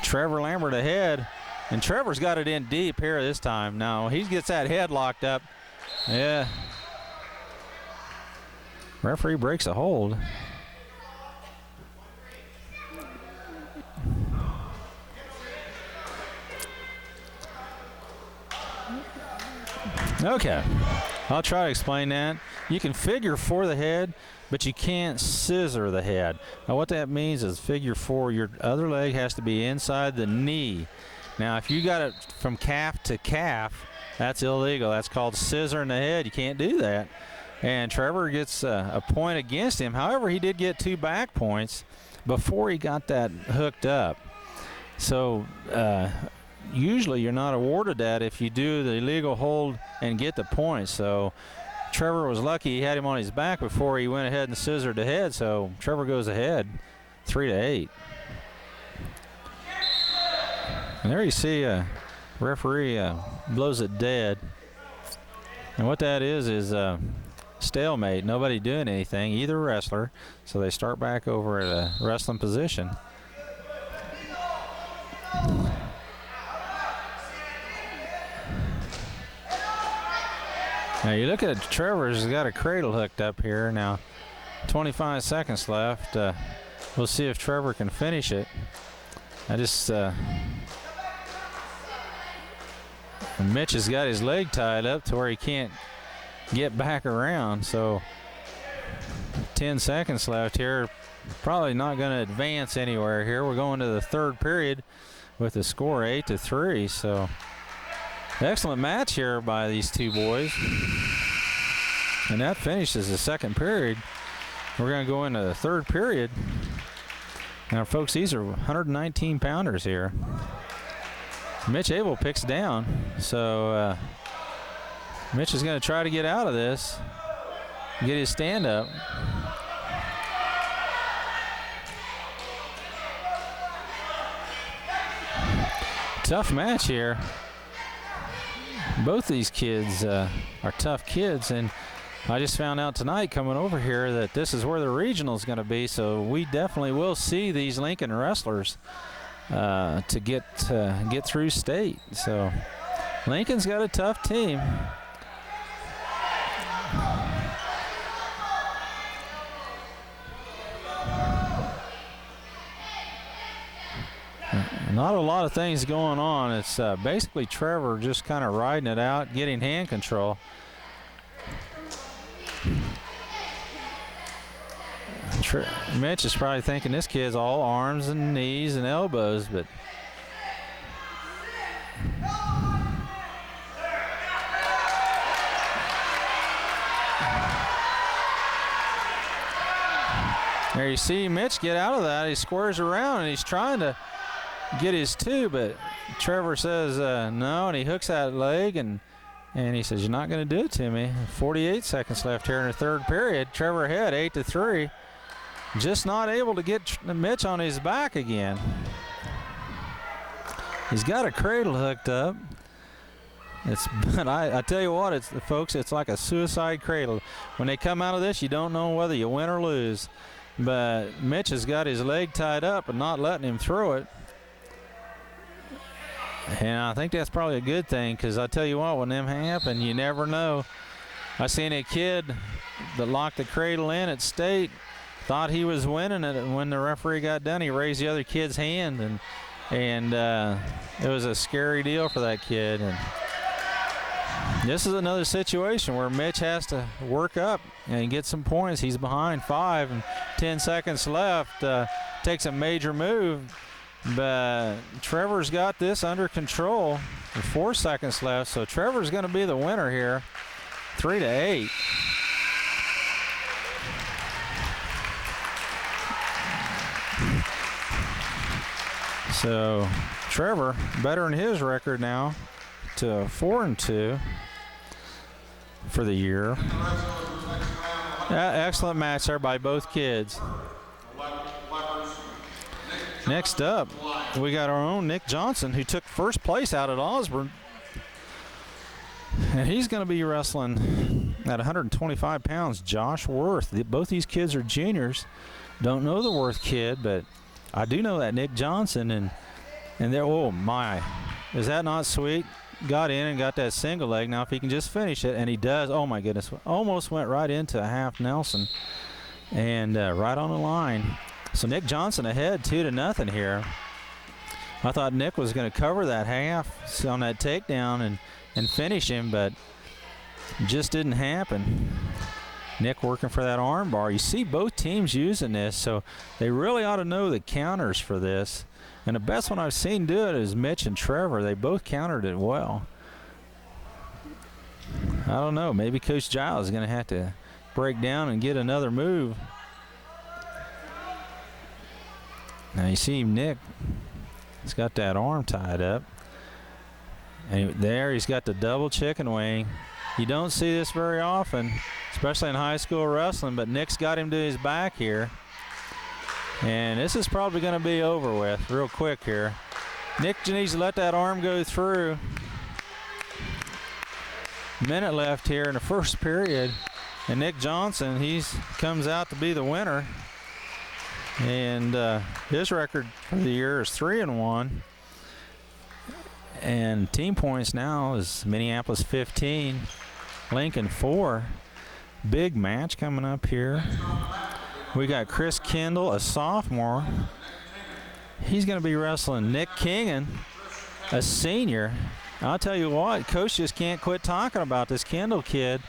Speaker 1: Trevor Lambert ahead. And Trevor's got it in deep here this time. Now he gets that head locked up. Yeah. Referee breaks a hold. Okay, I'll try to explain that. You can figure for the head, but you can't scissor the head. Now what that means is figure four, your other leg has to be inside the knee. Now if you got it from calf to calf, that's illegal. That's called scissoring the head. You can't do that. And Trevor gets a point against him. However, he did get 2 back points before he got that hooked up. So usually you're not awarded that if you do the illegal hold and get the points. So Trevor was lucky he had him on his back before he went ahead and scissored the head. So Trevor goes ahead 3-8. And there you see a referee blows it dead. And what that is stalemate. Nobody doing anything, either wrestler. So they start back over at a wrestling position. Now you look at Trevor's got a cradle hooked up here. Now 25 seconds left. We'll see if Trevor can finish it. Mitch has got his leg tied up to where he can't get back around. So 10 seconds left here. Probably not going to advance anywhere here. We're going to the third period with the score 8-3. So excellent match here by these two boys. And that finishes the second period. We're going to go into the third period. Now, folks, these are 119 pounders here. Mitch Abel picks down. So Mitch is going to try to get out of this, get his stand up. Tough match here. Both these kids are tough kids, and I just found out tonight coming over here that this is where the regional is going to be, so we definitely will see these Lincoln wrestlers to get through state. So Lincoln's got a tough team. Not a lot of things going on. It's basically Trevor just kind of riding it out, getting hand control. Mitch is probably thinking this kid's all arms and knees and elbows, but there you see Mitch get out of that. He squares around and he's trying to get his two, but Trevor says no, and he hooks that leg and he says, you're not going to do it to me. 48 seconds left here in the third period. Trevor ahead 8-3. Just not able to get Mitch on his back again. He's got a cradle hooked up. But I tell you what, folks, it's like a suicide cradle. When they come out of this, you don't know whether you win or lose. But Mitch has got his leg tied up and not letting him throw it. And I think that's probably a good thing, because I tell you what, when them happen, you never know. I seen a kid that locked the cradle in at state, thought he was winning it, and when the referee got done, he raised the other kid's hand, and it was a scary deal for that kid. And this is another situation where Mitch has to work up and get some points. He's behind 5 and 10 seconds left. Takes a major move, but Trevor's got this under control with 4 seconds left, so Trevor's going to be the winner here, 3-8. So Trevor bettering his record now to 4-2 for the year. Excellent match there by both kids. Next up, we got our own Nick Johnson, who took first place out at Osborne. And he's going to be wrestling at 125 pounds, Josh Worth. Both these kids are juniors. Don't know the Worth kid, but I do know that Nick Johnson. And they're, oh, my. Is that not sweet? Got in and got that single leg. Now, if he can just finish it, and he does, oh, my goodness. Almost went right into a half Nelson and right on the line. So Nick Johnson ahead 2-0 here. I thought Nick was going to cover that half on that takedown and finish him, but just didn't happen. Nick working for that arm bar. You see both teams using this, so they really ought to know the counters for this. And the best one I've seen do it is Mitch and Trevor. They both countered it well. I don't know. Maybe Coach Giles is going to have to break down and get another move. Now you see Nick. He's got that arm tied up. And there he's got the double chicken wing. You don't see this very often, especially in high school wrestling, but Nick's got him to his back here. And this is probably going to be over with real quick here. Nick needs to let that arm go through. Minute left here in the first period. And Nick Johnson, he comes out to be the winner. And his record for the year is 3-1. And team points now is Minneapolis 15, Lincoln 4. Big match coming up here. We got Chris Kendall, a sophomore. He's going to be wrestling Nick Kingan, a senior. I'll tell you what, Coach just can't quit talking about this Kendall kid.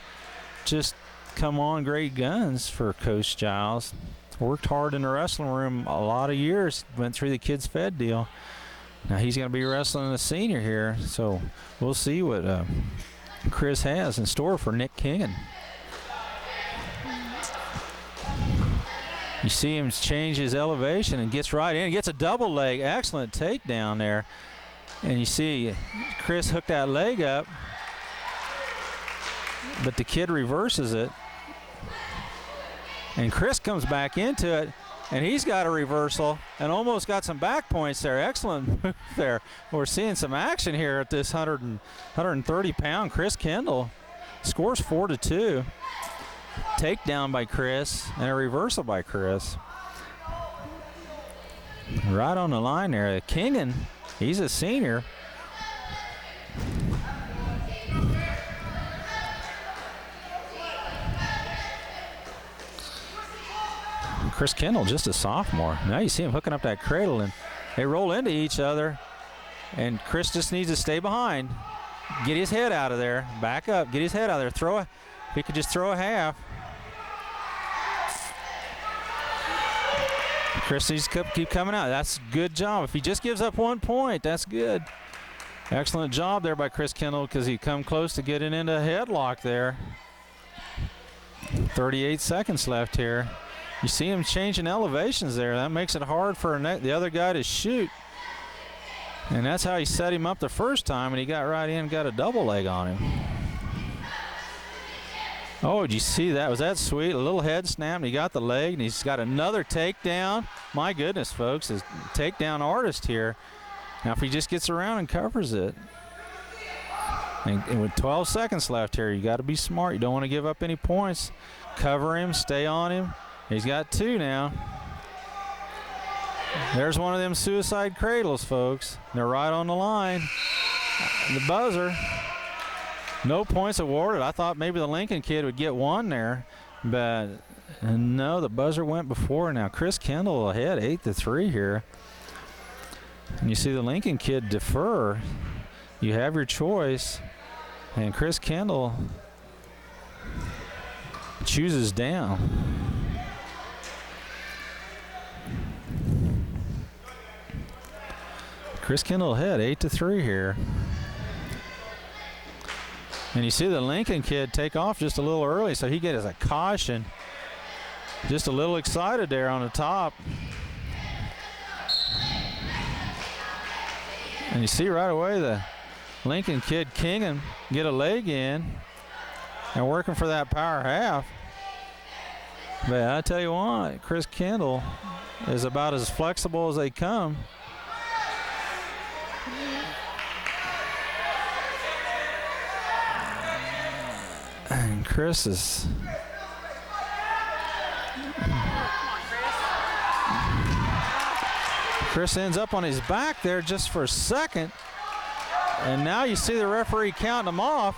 Speaker 1: Just come on, great guns for Coach Giles. Worked hard in the wrestling room a lot of years. Went through the kids fed deal. Now he's going to be wrestling a senior here, so we'll see what Chris has in store for Nick Kingan. You see him change his elevation and gets right in. He gets a double leg. Excellent takedown there. And you see Chris hook that leg up, but the kid reverses it. And Chris comes back into it, and he's got a reversal and almost got some back points there. Excellent move there. We're seeing some action here at this 130-pound Chris Kendall. Scores 4-2. Takedown by Chris and a reversal by Chris. Right on the line there. Kingan, he's a senior. Chris Kendall, just a sophomore. Now you see him hooking up that cradle, and they roll into each other, and Chris just needs to stay behind. Get his head out of there. Back up. Get his head out of there. If he could just throw a half. Chris needs to keep coming out. That's a good job. If he just gives up 1 point, that's good. Excellent job there by Chris Kendall, because he come close to getting into a headlock there. 38 seconds left here. You see him changing elevations there. That makes it hard for the other guy to shoot. And that's how he set him up the first time, and he got right in and got a double leg on him. Oh, did you see that? Was that sweet? A little head snap, and he got the leg, and he's got another takedown. My goodness, folks, is takedown artist here. Now, if he just gets around and covers it. And with 12 seconds left here, you got to be smart. You don't want to give up any points. Cover him, stay on him. He's got 2 now. There's one of them suicide cradles, folks. They're right on the line. The buzzer. No points awarded. I thought maybe the Lincoln kid would get 1 there, but no, the buzzer went before. Now Chris Kendall ahead 8-3 here. And you see the Lincoln kid defer. You have your choice, and Chris Kendall chooses down. Chris Kendall ahead 8-3 here. And you see the Lincoln kid take off just a little early, so he gets a caution. Just a little excited there on the top. And you see right away the Lincoln kid Kingan get a leg in and working for that power half. But I tell you what, Chris Kendall is about as flexible as they come. And Chris is. Chris ends up on his back there just for a second. And now you see the referee counting him off.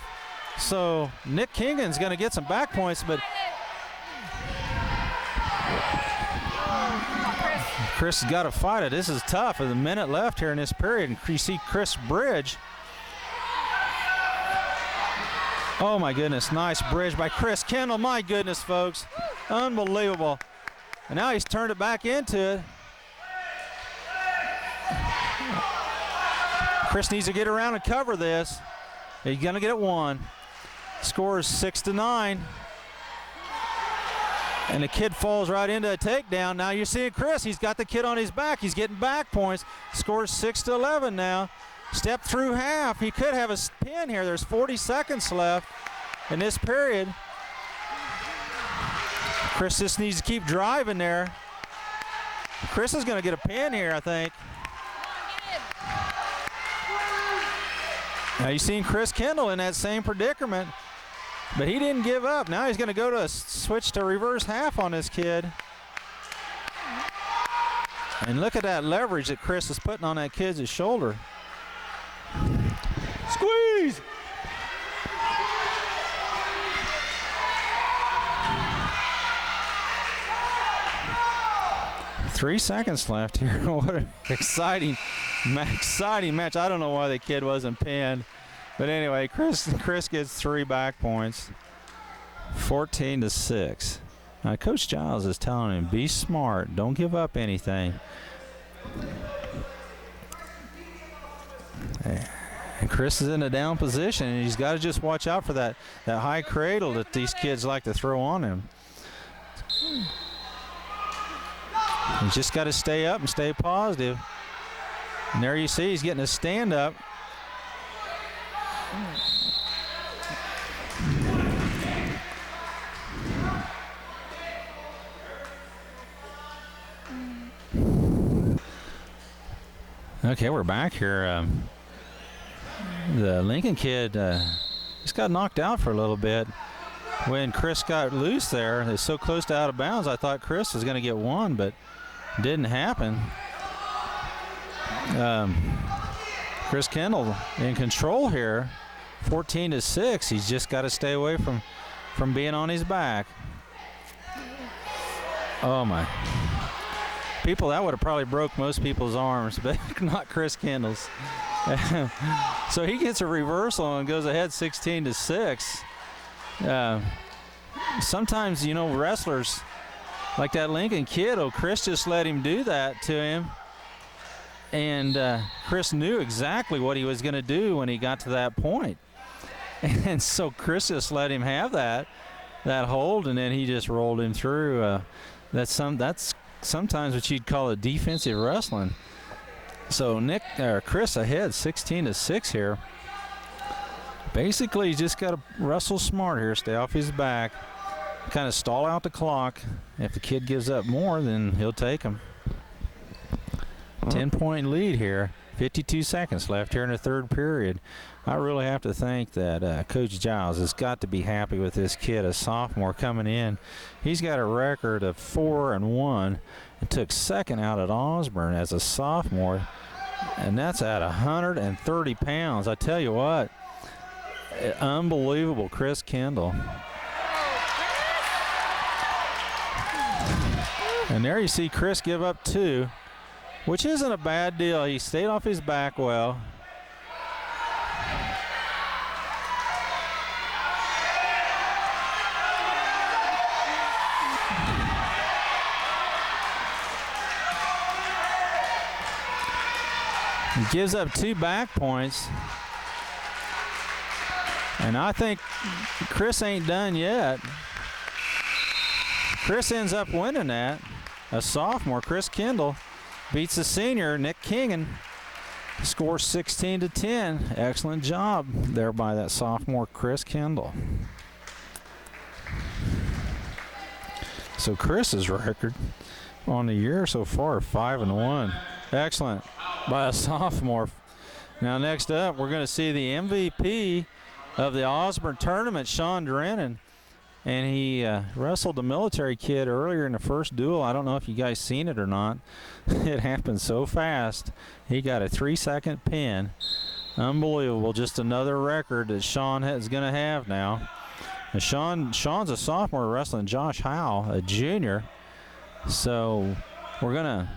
Speaker 1: So Nick Kingan's going to get some back points, but Chris has got to fight it. This is tough. There's a minute left here in this period. And you see Chris Bridge. Oh, my goodness. Nice bridge by Chris Kendall. My goodness, folks. Unbelievable. And now he's turned it back into it. Chris needs to get around and cover this. He's going to get it one. Score is 6-9. And the kid falls right into a takedown. Now you're seeing Chris. He's got the kid on his back. He's getting back points. Scores 6-11 now. Step through half. He could have a pin here. There's 40 seconds left in this period. Chris just needs to keep driving there. Chris is going to get a pin here, I think. Now you've seen Chris Kendall in that same predicament, but he didn't give up. Now he's going to go to a switch to reverse half on this kid. And look at that leverage that Chris is putting on that kid's shoulder. Squeeze! Three seconds left here. What an exciting match. I don't know why the kid wasn't pinned. But anyway, Chris gets 3 back points. 14-6. Now, Coach Giles is telling him, be smart. Don't give up anything. And Chris is in a down position, and he's got to just watch out for that high cradle that these kids like to throw on him. He's just got to stay up and stay positive. And there you see he's getting a stand up. Okay, we're back here. The Lincoln kid just got knocked out for a little bit. When Chris got loose there, it's so close to out of bounds, I thought Chris was going to get one, but didn't happen. Chris Kendall in control here, 14-6. He's just got to stay away from being on his back. Oh my. People, that would have probably broke most people's arms, but not Chris Kendall's. So he gets a reversal and goes ahead 16-6. Sometimes, you know, wrestlers like that Lincoln kid, Chris just let him do that to him. And Chris knew exactly what he was going to do when he got to that point. And so Chris just let him have that hold, and then he just rolled him through. That's sometimes what you'd call a defensive wrestling. So Chris ahead 16-6 here. Basically, you just got to wrestle smart here, stay off his back, kind of stall out the clock. If the kid gives up more, then he'll take him. 10-point lead here. 52 seconds left here in the third period. I really have to think that Coach Giles has got to be happy with this kid, a sophomore coming in. He's got a record of 4-1 and took second out at Osborne as a sophomore, and that's at 130 pounds. I tell you what, unbelievable, Chris Kendall. And there you see Chris give up 2, which isn't a bad deal. He stayed off his back well. He gives up 2 back points. And I think Chris ain't done yet. Chris ends up winning that. A sophomore, Chris Kendall, beats the senior, Nick Kingan. Scores 16-10. Excellent job there by that sophomore, Chris Kendall. So Chris's record on the year so far, 5-1. Excellent by a sophomore. Now next up, we're going to see the MVP of the Osborne tournament, Sean Drennan. and he wrestled a military kid earlier in the first duel. I don't know if you guys seen it or not. It happened so fast. He got a 3-second pin. Unbelievable. Just another record that Sean is going to have now. And Sean's a sophomore wrestling Josh Howe, a junior. So we're going to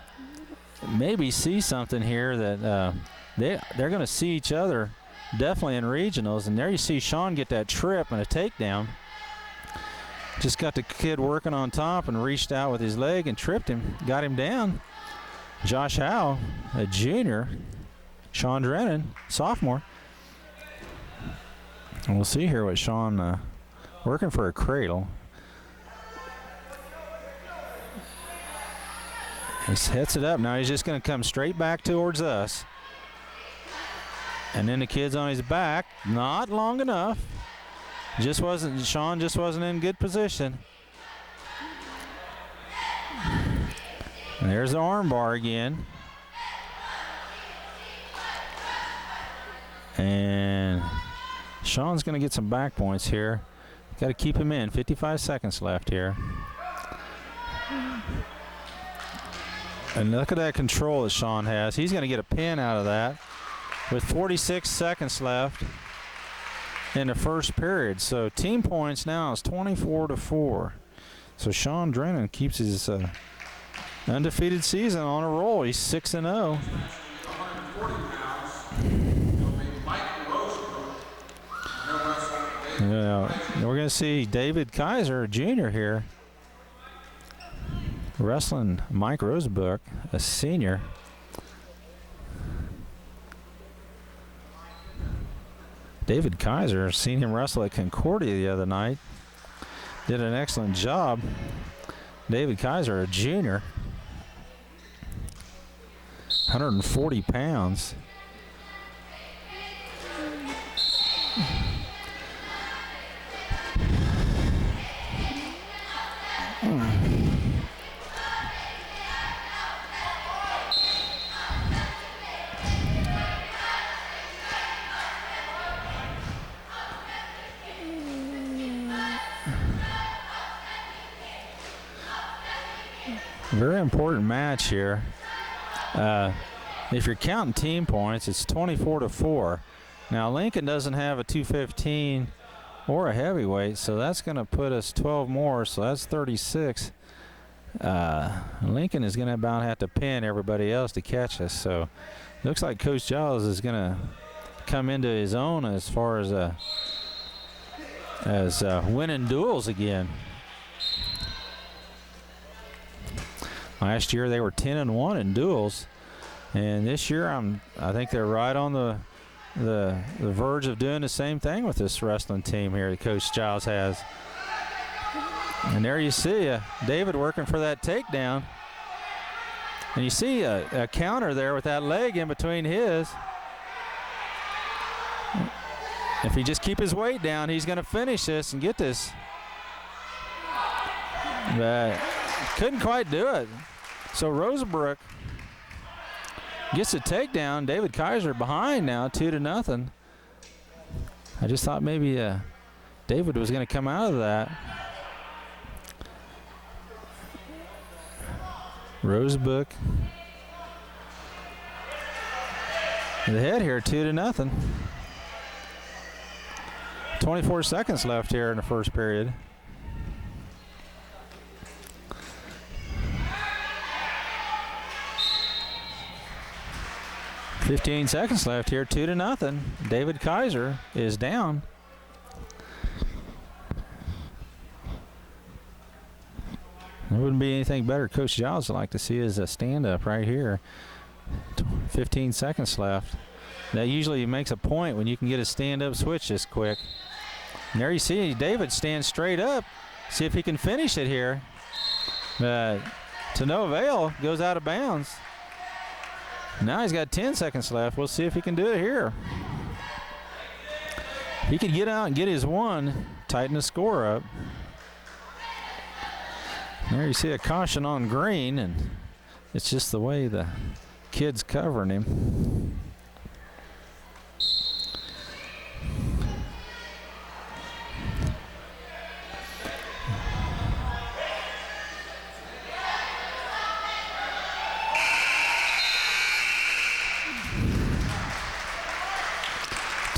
Speaker 1: maybe see something here that they're going to see each other definitely in regionals. And there you see Sean get that trip and a takedown. Just got the kid working on top and reached out with his leg and tripped him, got him down. Josh Howe, a junior. Sean Drennan, sophomore. And we'll see here what Sean working for a cradle. He sets it up. Now he's just going to come straight back towards us. And then the kid's on his back. Not long enough. Sean just wasn't in good position. And there's the arm bar again. And Sean's going to get some back points here. Got to keep him in. 55 seconds left here. And look at that control that Sean has. He's going to get a pin out of that with 46 seconds left in the first period. So team points now is 24-4. So Sean Drennan keeps his undefeated season on a roll. He's 6-0. Yeah, we're going to see David Kaiser, a junior here, wrestling Mike Rosebrook, a senior. David Kaiser, seen him wrestle at Concordia the other night. Did an excellent job. David Kaiser, a junior, 140 pounds. Very important match here. If you're counting team points, it's 24-4. Now Lincoln doesn't have a 215 or a heavyweight, so that's going to put us 12 more, so that's 36. Lincoln is going to about have to pin everybody else to catch us, so looks like Coach Giles is going to come into his own as far as winning duels again. Last year they were 10-1 in duels, and this year I think they're right on the verge of doing the same thing with this wrestling team here that Coach Giles has. And there you see David working for that takedown, and you see a counter there with that leg in between his. If he just keep his weight down, he's going to finish this and get this. But couldn't quite do it. So Rosebrook gets a takedown. David Kaiser behind now, 2-0. I just thought maybe David was going to come out of that. Rosebrook the head here, 2-0. 24 seconds left here in the first period. $15 seconds left here, 2-0. David Kaiser is down. There wouldn't be anything better Coach Giles would like to see as a stand-up right here. 15 seconds left. That usually makes a point when you can get a stand-up switch this quick. And there you see David stand straight up. See if he can finish it here. To no avail, goes out of bounds. Now he's got 10 seconds left. We'll see if he can do it here. He can get out and get his one, tighten the score up. There you see a caution on green, and it's just the way the kid's covering him.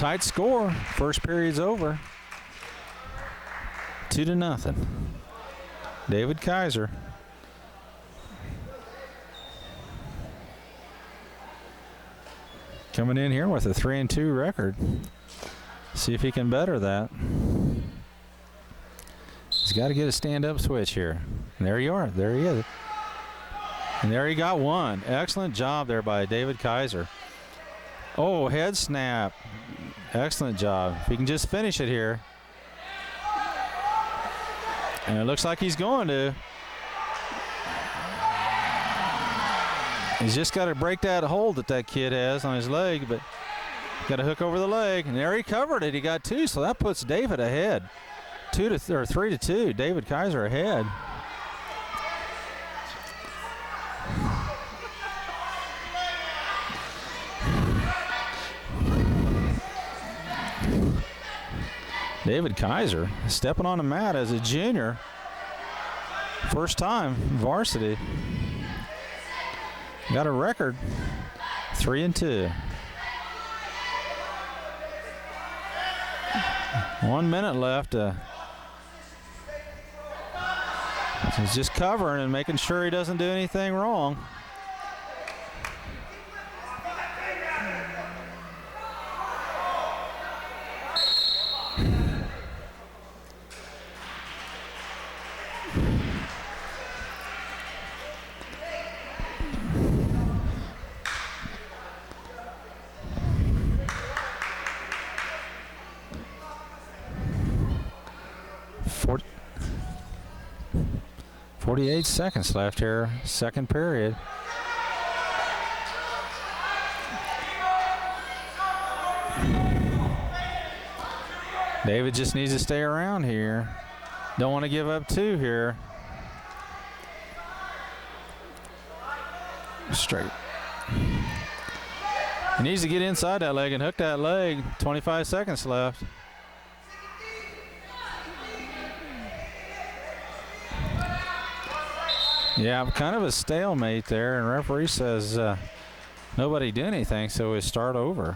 Speaker 1: Tight score. First period's over. 2-0. David Kaiser. Coming in here with a 3-2 record. See if he can better that. He's got to get a stand-up switch here. And there you are. There he is. And there he got one. Excellent job there by David Kaiser. Oh, head snap. Excellent job. If he can just finish it here. And it looks like he's going to. He's just got to break that hold that kid has on his leg, but got to hook over the leg. And there he covered it. He got two, so that puts David ahead. 3-2. David Kaiser ahead. David Kaiser stepping on the mat as a junior. First time varsity. Got a record. 3-2. 1 minute left. He's just covering and making sure he doesn't do anything wrong. Fort 48 seconds left here, second period. David just needs to stay around here. Don't want to give up two here. Straight. He needs to get inside that leg and hook that leg. 25 seconds left. Yeah, kind of a stalemate there, and referee says nobody did anything, so we start over.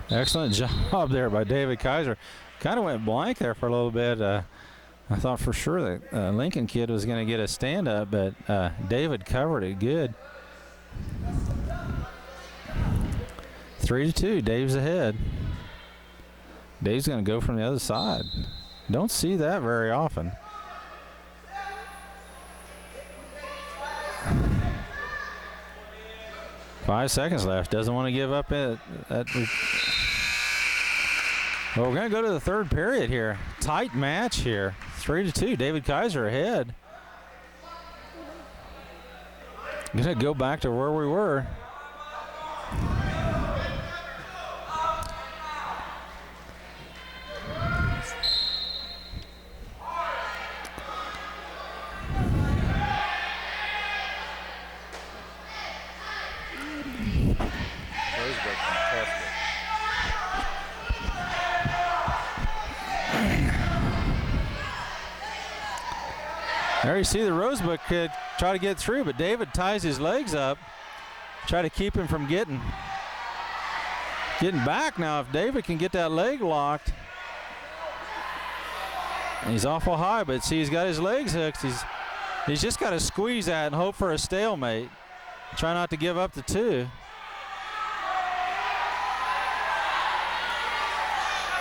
Speaker 1: Excellent job there by David Kaiser. Kind of went blank there for a little bit. I thought for sure that Lincoln kid was going to get a stand-up, but David covered it good. 3-2, Dave's ahead. Dave's going to go from the other side. Don't see that very often. Five seconds left. Doesn't want to give up it. Well, we're going to go to the third period here. Tight match here. 3-2, David Kaiser ahead. Going to go back to where we were. There you see the Rosebud kid try to get through, but David ties his legs up, try to keep him from getting back. Now if David can get that leg locked, he's awful high, but see he's got his legs hooked. He's just got to squeeze that and hope for a stalemate. Try not to give up the two.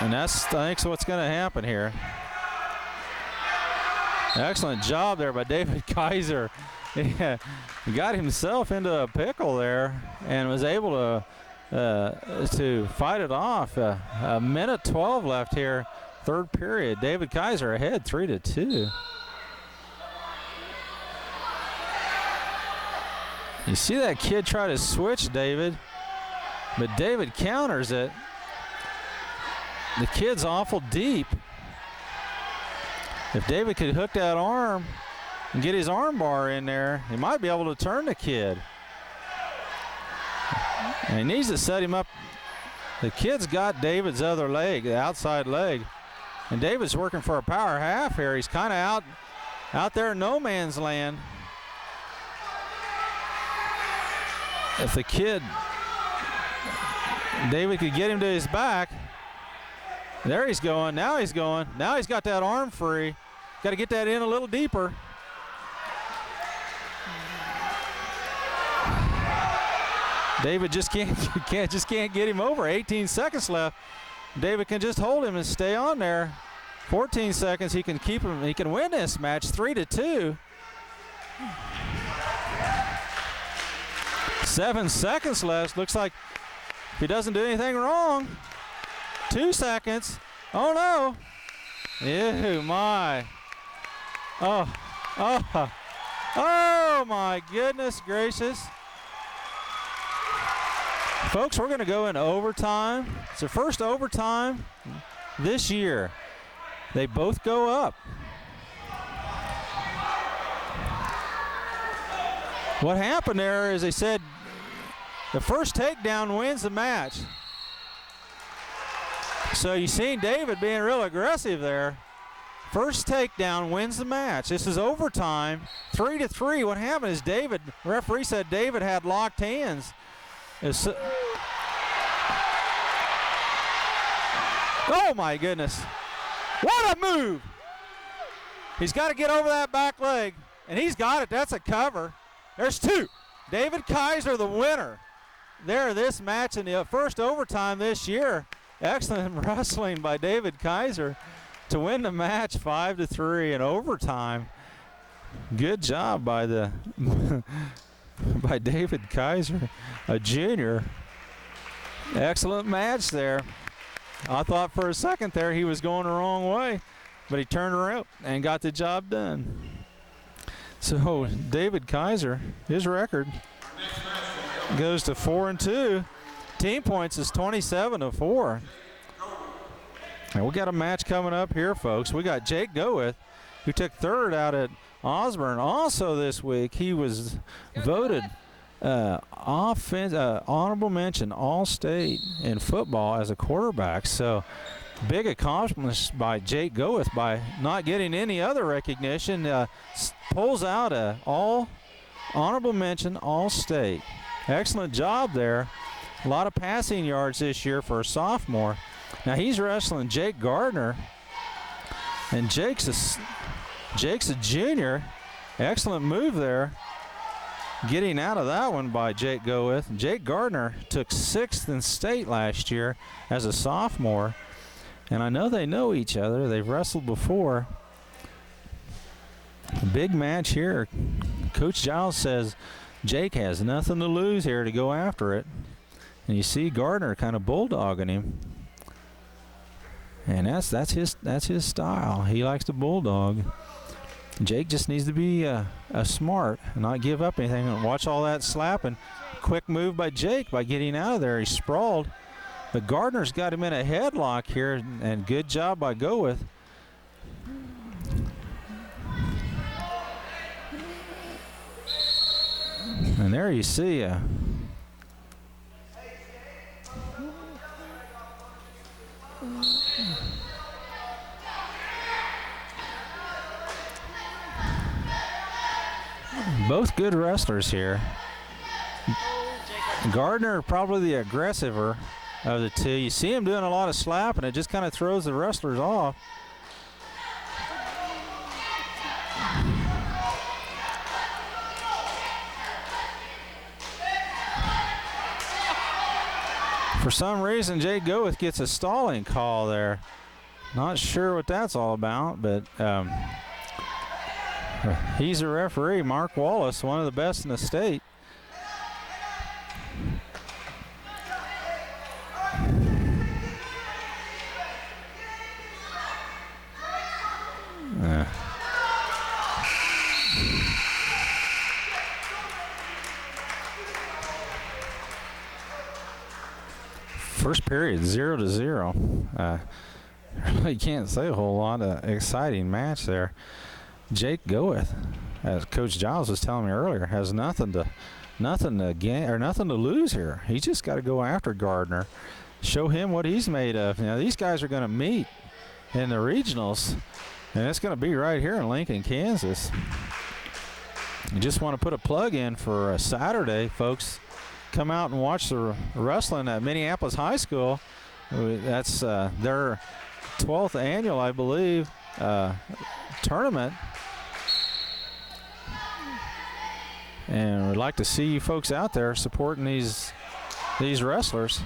Speaker 1: And that's, I think, what's going to happen here. Excellent job there by David Kaiser. Yeah, he got himself into a pickle there and was able to fight it off. A minute 12 left here, third period. David Kaiser ahead 3-2. You see that kid try to switch David, but David counters it. The kid's awful deep. If David could hook that arm and get his arm bar in there, he might be able to turn the kid. And he needs to set him up. The kid's got David's other leg, the outside leg. And David's working for a power half here. He's kind of out there in no man's land. If the kid, David could get him to his back. There he's going. Now he's going. Now he's got that arm free. Got to get that in a little deeper. David just can't get him over. 18 seconds left. David can just hold him and stay on there. 14 seconds. He can keep him. He can win this match 3-2. 7 seconds left. Looks like if he doesn't do anything wrong. 2 seconds. Oh no. Ew, my. Oh my goodness gracious. Folks, we're going to go in overtime. It's the first overtime this year. They both go up. What happened there is they said the first takedown wins the match. So you seen David being real aggressive there. First takedown wins the match. This is overtime, 3-3. What happened is referee said David had locked hands. Oh my goodness. What a move. He's got to get over that back leg, and he's got it. That's a cover. There's 2. David Kaiser, the winner there this match in the first overtime this year. Excellent wrestling by David Kaiser to win the match 5-3 in overtime. Good job by by David Kaiser, a junior. Excellent match there. I thought for a second there he was going the wrong way, but he turned around and got the job done. So David Kaiser, his record goes to 4-2. Team points is 27-4. And we got a match coming up here, folks. We got Jake Goeth, who took third out at Osborne. Also this week, he was voted honorable mention All-State in football as a quarterback. So big accomplishment by Jake Goeth by not getting any other recognition. Pulls out a honorable mention All-State. Excellent job there. A lot of passing yards this year for a sophomore. Now he's wrestling Jake Gardner, and Jake's a junior. Excellent move there. Getting out of that one by Jake Goeth. Jake Gardner took 6th in state last year as a sophomore, and I know they know each other. They've wrestled before. Big match here. Coach Giles says Jake has nothing to lose here to go after it. And you see Gardner kind of bulldogging him. And that's his style. He likes to bulldog. Jake just needs to be smart and not give up anything. And watch all that slapping. Quick move by Jake by getting out of there. He sprawled. But Gardner's got him in a headlock here, and good job by Goeth. And there you see both good wrestlers here. Gardner probably the aggressiver of the two. You see him doing a lot of slapping. It just kind of throws the wrestlers off. For some reason, Jake Goeth gets a stalling call there. Not sure what that's all about, but he's a referee, Mark Wallace, one of the best in the state. First period, 0-0. Really can't say a whole lot of exciting match there. Jake Goeth, as Coach Giles was telling me earlier, has nothing to gain or nothing to lose here. He's just got to go after Gardner, show him what he's made of. Now these guys are going to meet in the regionals, and it's going to be right here in Lincoln, Kansas. You just want to put a plug in for Saturday, folks. Come out and watch the wrestling at Minneapolis High School. That's their 12th annual, I believe, tournament. And we'd like to see you folks out there supporting these wrestlers.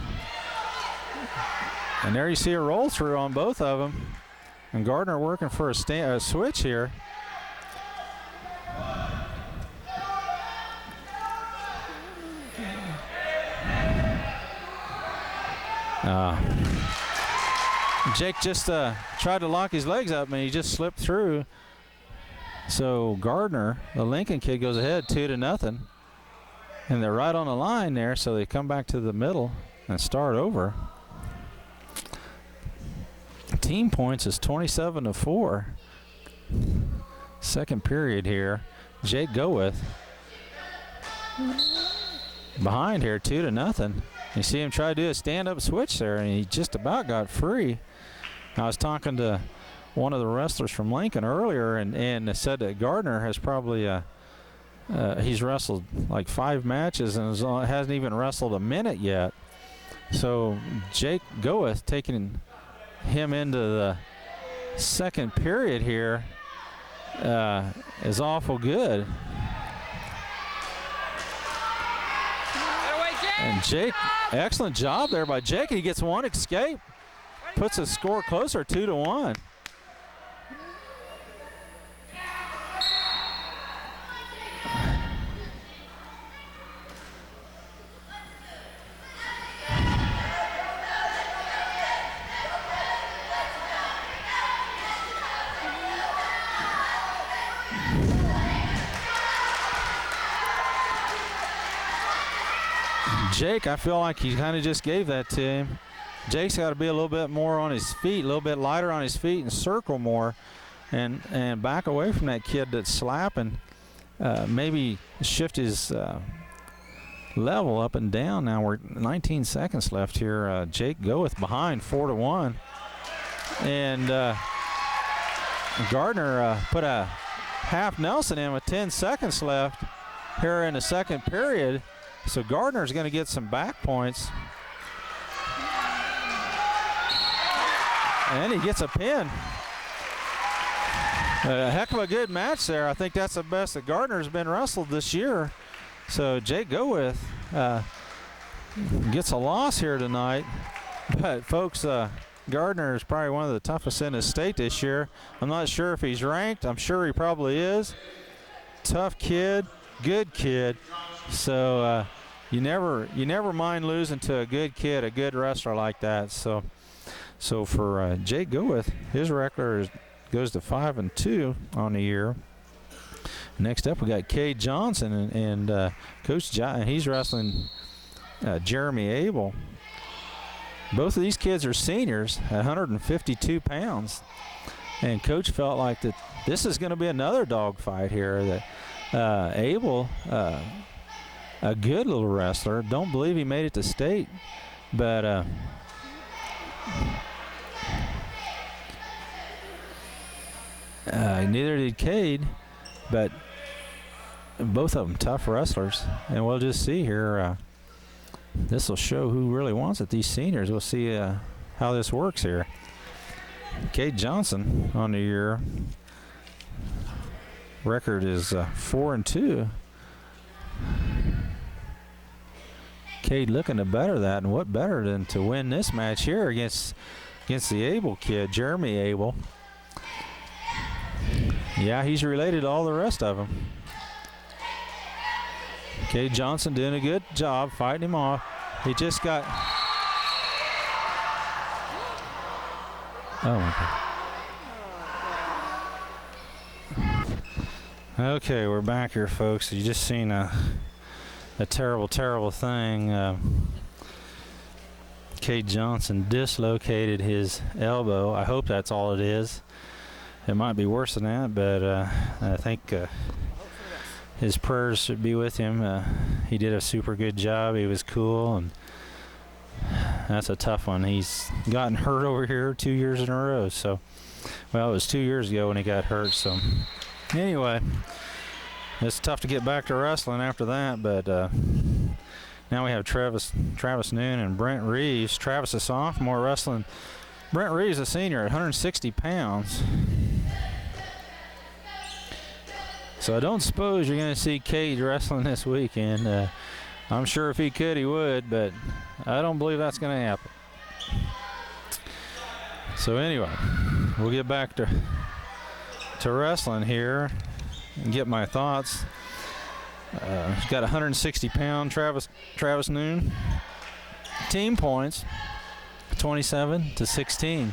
Speaker 1: And there you see a roll through on both of them. And Gardner working for a switch here. Jake just tried to lock his legs up, and he just slipped through. So Gardner, the Lincoln kid, goes ahead 2-0. And they're right on the line there, so they come back to the middle and start over. Team points is 27-4. Second period here. Jake Goeth behind here, 2-0. You see him try to do a stand-up switch there, and he just about got free. I was talking to one of the wrestlers from Lincoln earlier, and said that Gardner has probably he's wrestled like 5 matches and hasn't even wrestled a minute yet. So Jake Goeth taking him into the second period here is awful good. And Jake, excellent job there by Jake. He gets one escape, puts the score closer, 2-1. Jake, I feel like he kind of just gave that to him. Jake's got to be a little bit more on his feet, a little bit lighter on his feet, and circle more, and back away from that kid that's slapping. Maybe shift his level up and down. Now we're 19 seconds left here. Jake Goeth behind 4-1, and Gardner put a half Nelson in with 10 seconds left here in the second period. So Gardner's going to get some back points. And he gets a pin. A heck of a good match there. I think that's the best that Gardner's been wrestled this year. So Jake Goeth gets a loss here tonight. But folks, Gardner is probably one of the toughest in the state this year. I'm not sure if he's ranked. I'm sure he probably is. Tough kid, good kid. So you never mind losing to a good kid, a good wrestler like that. So for Jake Goeth, his record goes to 5-2 on the year. Next up, we got Cade Johnson and Coach John. He's wrestling Jeremy Abel. Both of these kids are seniors at 152 pounds, and Coach felt like that this is going to be another dogfight here. That Abel. A good little wrestler. Don't believe he made it to state, but neither did Cade, but both of them tough wrestlers. And we'll just see here. This will show who really wants it. These seniors. We'll see how this works here. Cade Johnson on the year. Record is 4-2. Cade looking to better that, and what better than to win this match here against the Abel kid, Jeremy Abel. Yeah, he's related to all the rest of them. Cade Johnson doing a good job fighting him off. He just got... Oh, my God. Okay, we're back here, folks. You just seen a terrible, terrible thing. Cade Johnson dislocated his elbow. I hope that's all it is. It might be worse than that, but I think his prayers should be with him. He did a super good job. He was cool, and that's a tough one. He's gotten hurt over here 2 years in a row. So, well, it was 2 years ago when he got hurt. So, anyway, it's tough to get back to wrestling after that. But now we have Travis Noon and Brent Reeves. Travis, a sophomore, wrestling. Brent Reeves, a senior, at 160 pounds. So I don't suppose you're going to see Cade wrestling this weekend. I'm sure if he could, he would, but I don't believe that's going to happen. So anyway, we'll get back to wrestling here and get my thoughts. He's got 160-pound Travis Noon. Team points, 27-16.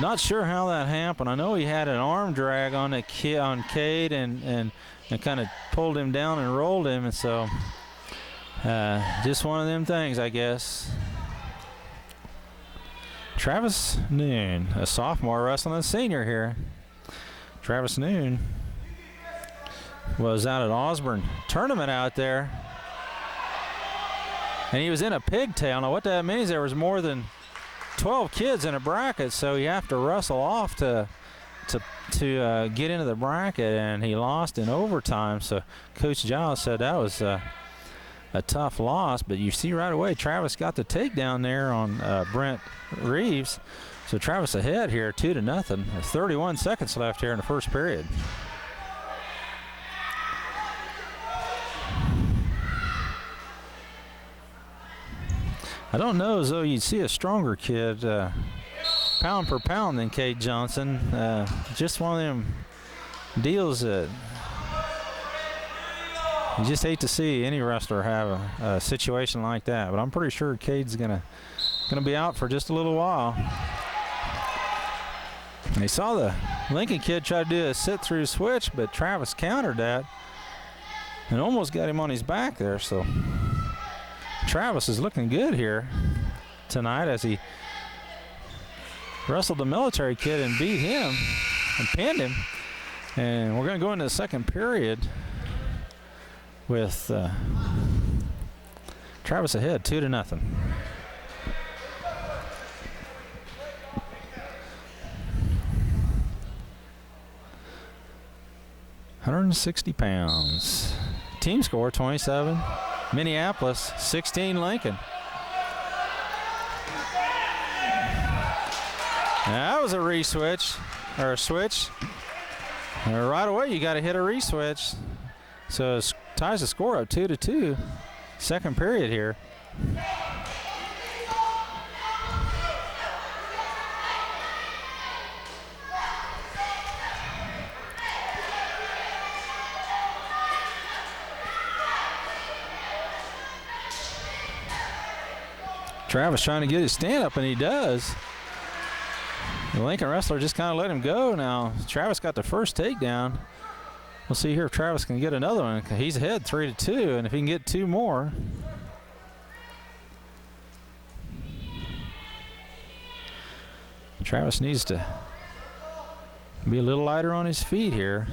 Speaker 1: Not sure how that happened. I know he had an arm drag on Cade and kind of pulled him down and rolled him, and so just one of them things, I guess. Travis Noon, a sophomore wrestling a senior here. Travis Noon was out at Osborne tournament out there, and he was in a pigtail. Now what that means, there was more than 12 kids in a bracket, so you have to wrestle off to get into the bracket, and he lost in overtime. So Coach Giles said that was a tough loss, but you see right away Travis got the takedown there on Brent Reeves. So Travis ahead here 2-0. There's 31 seconds left here in the first period. I don't know as though you'd see a stronger kid pound for pound than Cade Johnson. Just one of them deals that you just hate to see any wrestler have a situation like that. But I'm pretty sure Cade's gonna be out for just a little while. They saw the Lincoln kid try to do a sit-through switch, but Travis countered that and almost got him on his back there. So Travis is looking good here tonight as he wrestled the military kid and beat him and pinned him. And we're going to go into the second period with Travis ahead 2-0. £160. Team score 27. Minneapolis 16. Lincoln. That was a re-switch or a switch. Right away, you got to hit a re-switch. So it ties the score up 2-2. Second period here. Travis trying to get his stand up, and he does. The Lincoln wrestler just kind of let him go. Now Travis got the first takedown. We'll see here if Travis can get another one. He's ahead 3-2, and if he can get two more. Travis needs to be a little lighter on his feet here.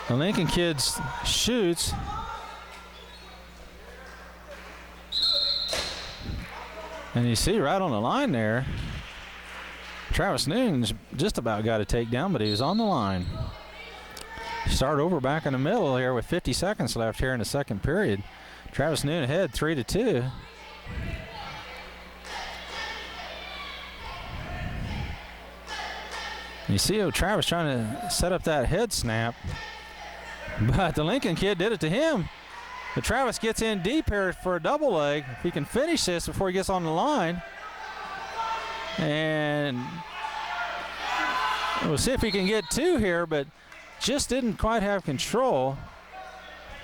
Speaker 1: The Lincoln kid shoots. And you see right on the line there, Travis Noon's just about got a takedown, but he was on the line. Start over back in the middle here with 50 seconds left here in the second period. Travis Noon ahead 3-2. You see how Travis trying to set up that head snap, but the Lincoln kid did it to him. But Travis gets in deep here for a double leg. If he can finish this before he gets on the line. And we'll see if he can get two here, but just didn't quite have control.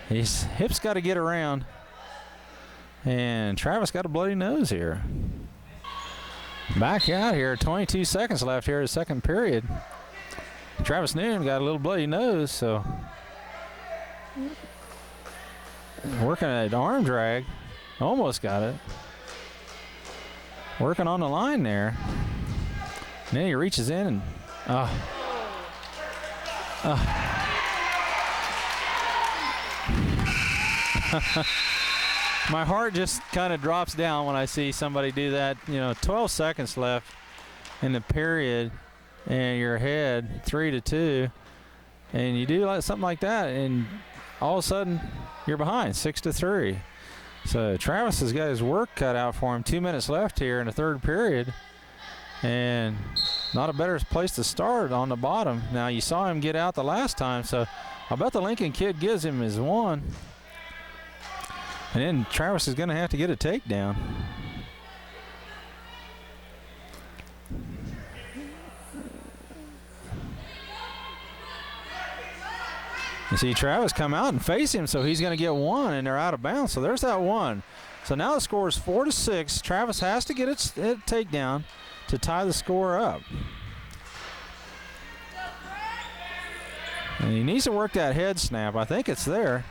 Speaker 1: His hips got to get around. And Travis got a bloody nose here. Back out here, 22 seconds left here in the second period. Travis Noon got a little bloody nose, so working at arm drag. Almost got it. Working on the line there. And then he reaches in and My heart just kind of drops down when I see somebody do that. 12 seconds left in the period, and you're ahead 3-2, and you do something like that, and all of a sudden you're behind 6-3. So Travis has got his work cut out for him. 2 minutes left here in the third period, and not a better place to start on the bottom. Now you saw him get out the last time, so I bet the Lincoln kid gives him his one. And then Travis is going to have to get a takedown. You see Travis come out and face him, so he's going to get one, and they're out of bounds. So there's that one. So now the score is 4-6. Travis has to get a takedown to tie the score up. And he needs to work that head snap. I think it's there.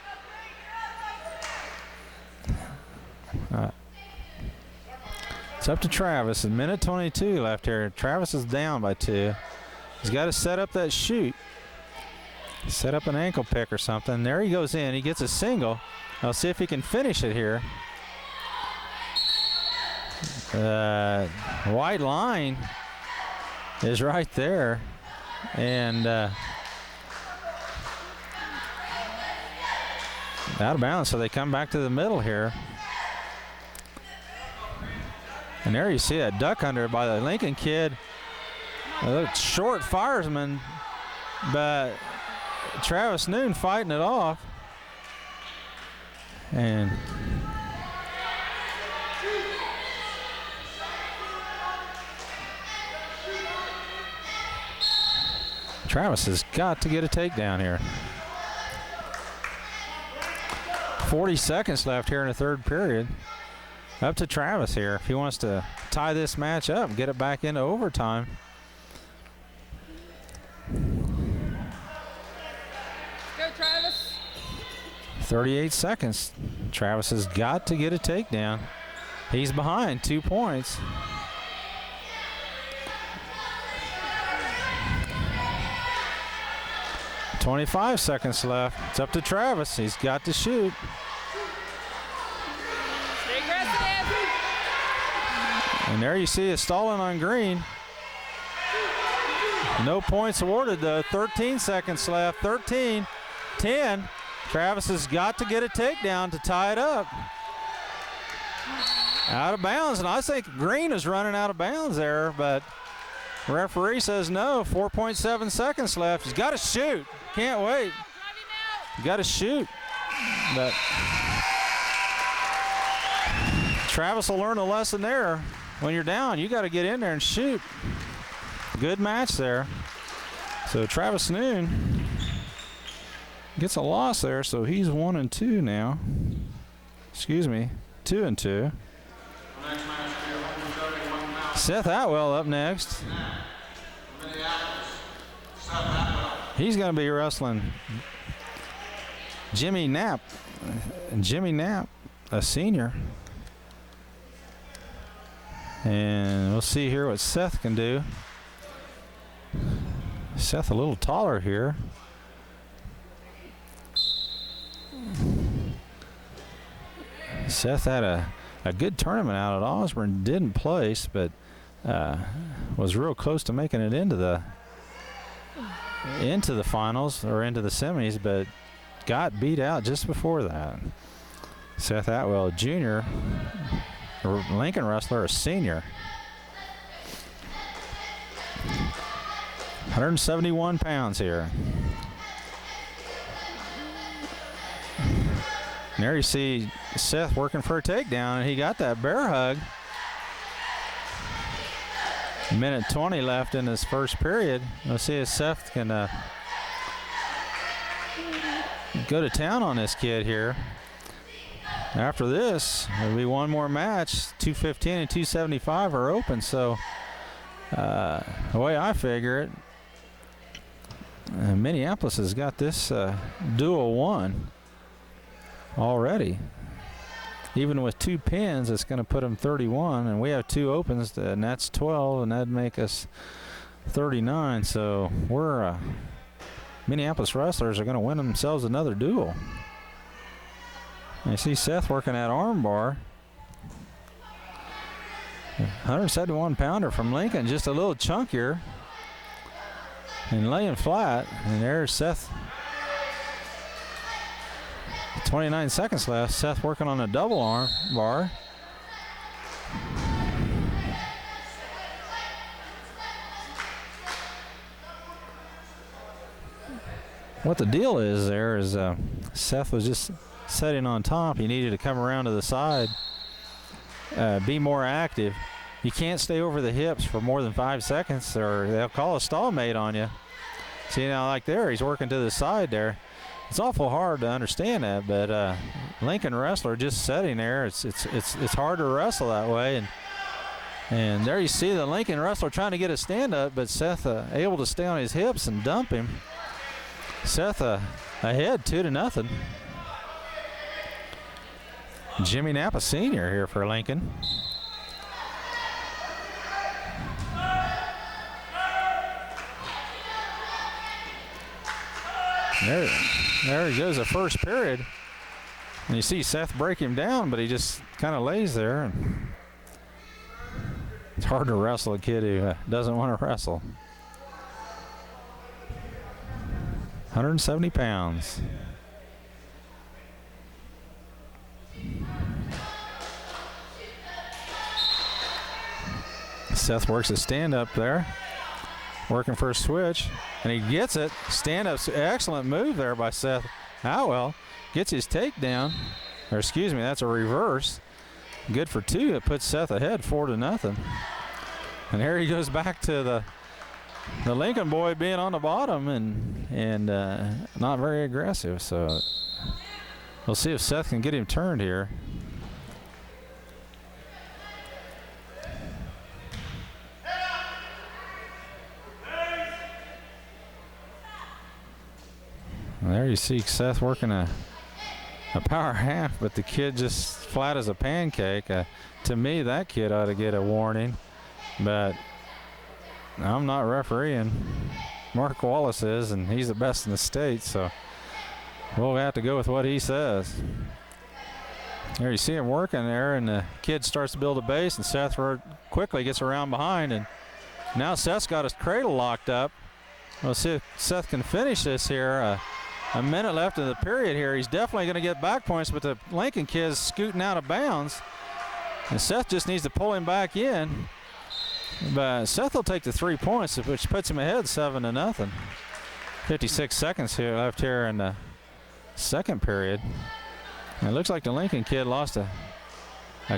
Speaker 1: It's up to Travis. A minute 22 left here. Travis is down by 2. He's got to set up that shoot. Set up an ankle pick or something. There he goes in. He gets a single. I'll see if he can finish it here. White line is right there. And out of bounds, so they come back to the middle here. And there you see a duck under by the Lincoln kid. A short fireman, but Travis Noon fighting it off. And Travis has got to get a takedown here. 40 seconds left here in the third period. Up to Travis here if he wants to tie this match up and get it back into overtime.
Speaker 3: Go, Travis.
Speaker 1: 38 seconds. Travis has got to get a takedown. He's behind 2 points. .25 seconds left. It's up to Travis. He's got to shoot.
Speaker 3: Stay aggressive.
Speaker 1: And there you see a Stalin on green. No points awarded though. 13 seconds left. 13, 10. Travis has got to get a takedown to tie it up. Out of bounds, and I think green is running out of bounds there, but the referee says no. 4.7 seconds left. He's got to shoot. Can't wait. You got to shoot. But Travis will learn a lesson there. When you're down, you got to get in there and shoot. Good match there. So Travis Noon gets a loss there, so he's 1-2 now. Excuse me, 2-2. Seth Atwell up next. He's going to be wrestling Jimmy Knapp. Jimmy Knapp, a senior. And we'll see here what Seth can do. Seth a little taller here. Seth had a good tournament out at Osborne. Didn't place, but was real close to making it into the finals or into the semis, but got beat out just before that. Seth Atwell, junior, Lincoln wrestler, a senior. 171 pounds here. And there you see Seth working for a takedown, and he got that bear hug. Minute 20 left in this first period. Let's see if Seth can go to town on this kid here. After this, there'll be one more match. 215 and 275 are open, so the way I figure it, Minneapolis has got this duel won already. Even with 2 pins, it's going to put them 31, and we have 2 opens, and that's 12, and that'd make us 39. So we're Minneapolis wrestlers are going to win themselves another duel. You see Seth working that arm bar. 171 pounder from Lincoln, just a little chunkier and laying flat. And there's Seth. 29 seconds left. Seth working on a double arm bar. What the deal is there is Seth was just setting on top. He needed to come around to the side, be more active. You can't stay over the hips for more than 5 seconds or they'll call a stallmate on you. See now, like there, he's working to the side there. It's awful hard to understand that, but Lincoln wrestler just sitting there. It's hard to wrestle that way, and there you see the Lincoln wrestler trying to get a stand up, but Seth able to stay on his hips and dump him. Seth ahead 2-0. Jimmy Napa Sr. here for Lincoln. There he goes, the first period. And you see Seth break him down, but he just kind of lays there. And it's hard to wrestle a kid who doesn't want to wrestle. 170 pounds. Seth works a stand-up there, working for a switch, and he gets it. Stand-up, excellent move there by Seth Howell. Gets his takedown, or excuse me, that's a reverse. Good for 2. It puts Seth ahead 4-0. And here he goes back to the Lincoln boy being on the bottom and not very aggressive. So we'll see if Seth can get him turned here. And there you see Seth working a power half, but the kid just flat as a pancake. To me, that kid ought to get a warning, but I'm not refereeing. Mark Wallace is, and he's the best in the state, so we'll have to go with what he says. There you see him working there, and the kid starts to build a base, and Seth quickly gets around behind, and now Seth's got his cradle locked up. We'll see if Seth can finish this here. A minute left in the period here. He's definitely going to get back points, but the Lincoln kid's scooting out of bounds, and Seth just needs to pull him back in. But Seth will take the 3 points, which puts him ahead 7-0. 56 seconds here left here in the second period. And it looks like the Lincoln kid lost a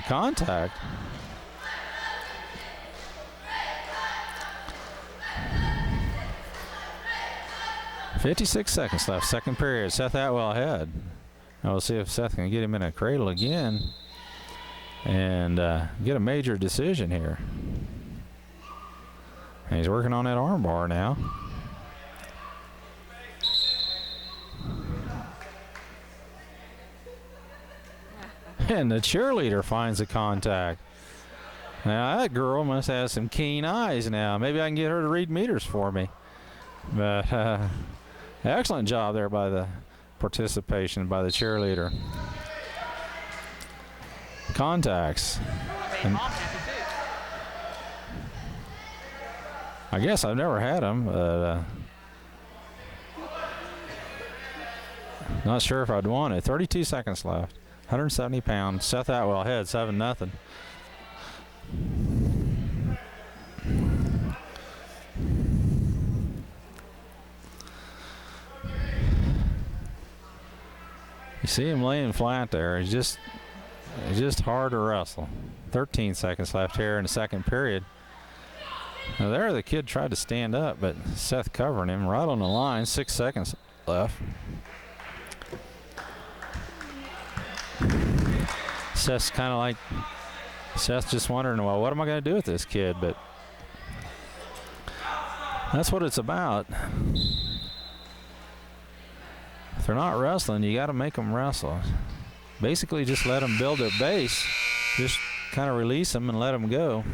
Speaker 1: contact. .56 seconds left, second period. Seth Atwell ahead. Now we'll see if Seth can get him in a cradle again and get a major decision here. And he's working on that arm bar now. And the cheerleader finds the contact. Now that girl must have some keen eyes now. Maybe I can get her to read meters for me. But excellent job there by the participation by the cheerleader. Contacts. And I guess I've never had them. Not sure if I'd want it. 32 seconds left. 170 pounds. Seth Atwell ahead, 7-0. You see him laying flat there. It's just hard to wrestle. 13 seconds left here in the second period. Now there the kid tried to stand up, but Seth covering him right on the line. 6 seconds left. Seth's kind of like, Seth's just wondering, well, what am I going to do with this kid? But that's what it's about. If they're not wrestling, you got to make them wrestle. Basically, just let them build their base. Just kind of release them and let them go.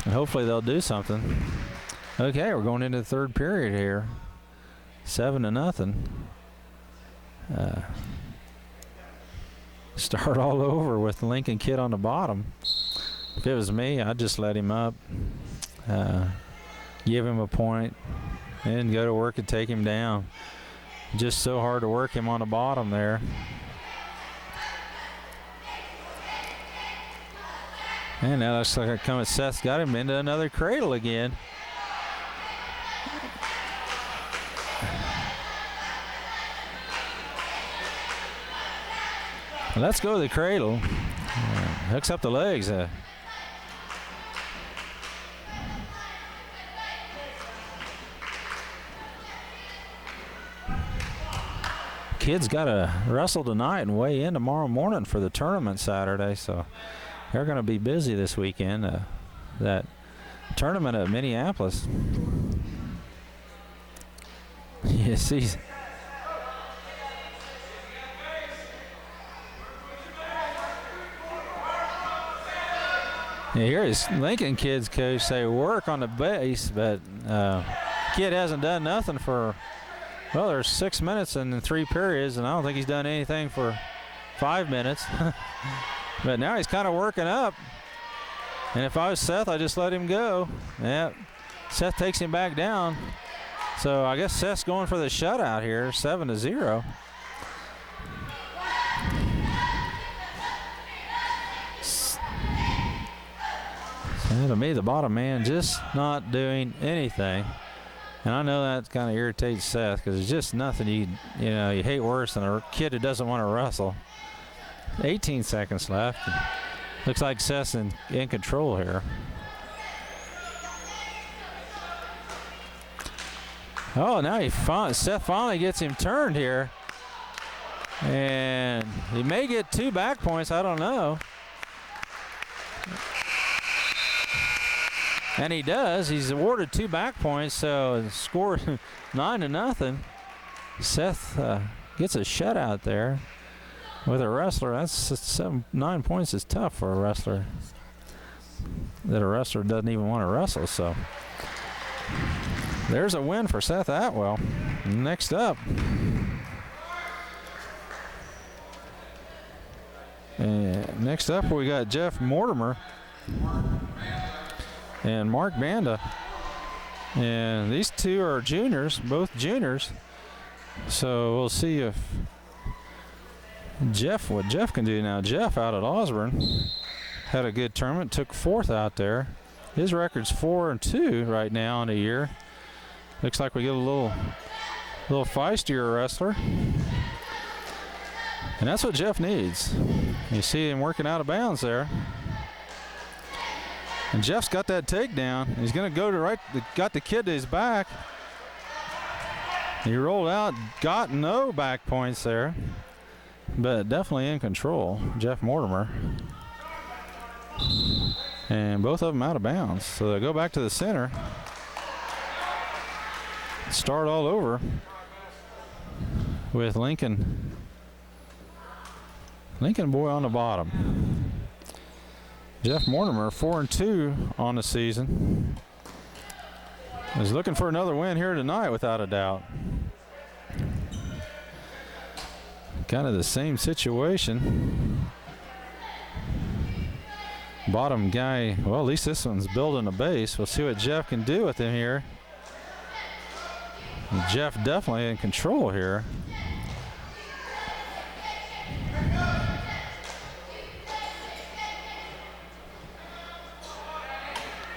Speaker 1: And hopefully they'll do something. Okay, we're going into the third period here. 7-0. start all over with the Lincoln kid on the bottom. If it was me, I'd just let him up, give him a point, and go to work and take him down. Just so hard to work him on the bottom there. And that looks like Seth's got him into another cradle again. Let's go to the cradle. Hooks up the legs. Kids got to wrestle tonight and weigh in tomorrow morning for the tournament Saturday, so they're going to be busy this weekend. That tournament at Minneapolis. You see. You hear his Lincoln kids coach say work on the base, but kid hasn't done nothing for, well, there's 6 minutes and 3 periods, and I don't think he's done anything for 5 minutes. But now he's kind of working up. And if I was Seth, I'd just let him go. Yeah, Seth takes him back down. So I guess Seth's going for the shutout here, 7-0. To me, the bottom man just not doing anything. And I know that kind of irritates Seth because it's just nothing you hate worse than a kid who doesn't want to wrestle. 18 seconds left. Looks like Seth's in control here. Oh, now Seth finally gets him turned here. And he may get 2 back points, I don't know. And he does. He's awarded 2 back points, so scored 9-0. Seth gets a shutout there with a wrestler. That's 9 points is tough for a wrestler. That a wrestler doesn't even want to wrestle. So there's a win for Seth Atwell. Next up. And next up we got Jeff Mortimer and Mark Banda. And these two are juniors, both juniors. So we'll see if what Jeff can do now. Jeff out at Osborne had a good tournament, took 4th out there. His record's 4-2 right now in a year. Looks like we get a little feistier wrestler. And that's what Jeff needs. You see him working out of bounds there. And Jeff's got that takedown. He's going to go to right, got the kid to his back. He rolled out, got no back points there, but definitely in control, Jeff Mortimer. And both of them out of bounds. So they go back to the center. Start all over with Lincoln boy on the bottom. Jeff Mortimer, 4-2 on the season. Is looking for another win here tonight without a doubt. Kind of the same situation. Bottom guy, well, at least this one's building a base. We'll see what Jeff can do with him here. And Jeff definitely in control here.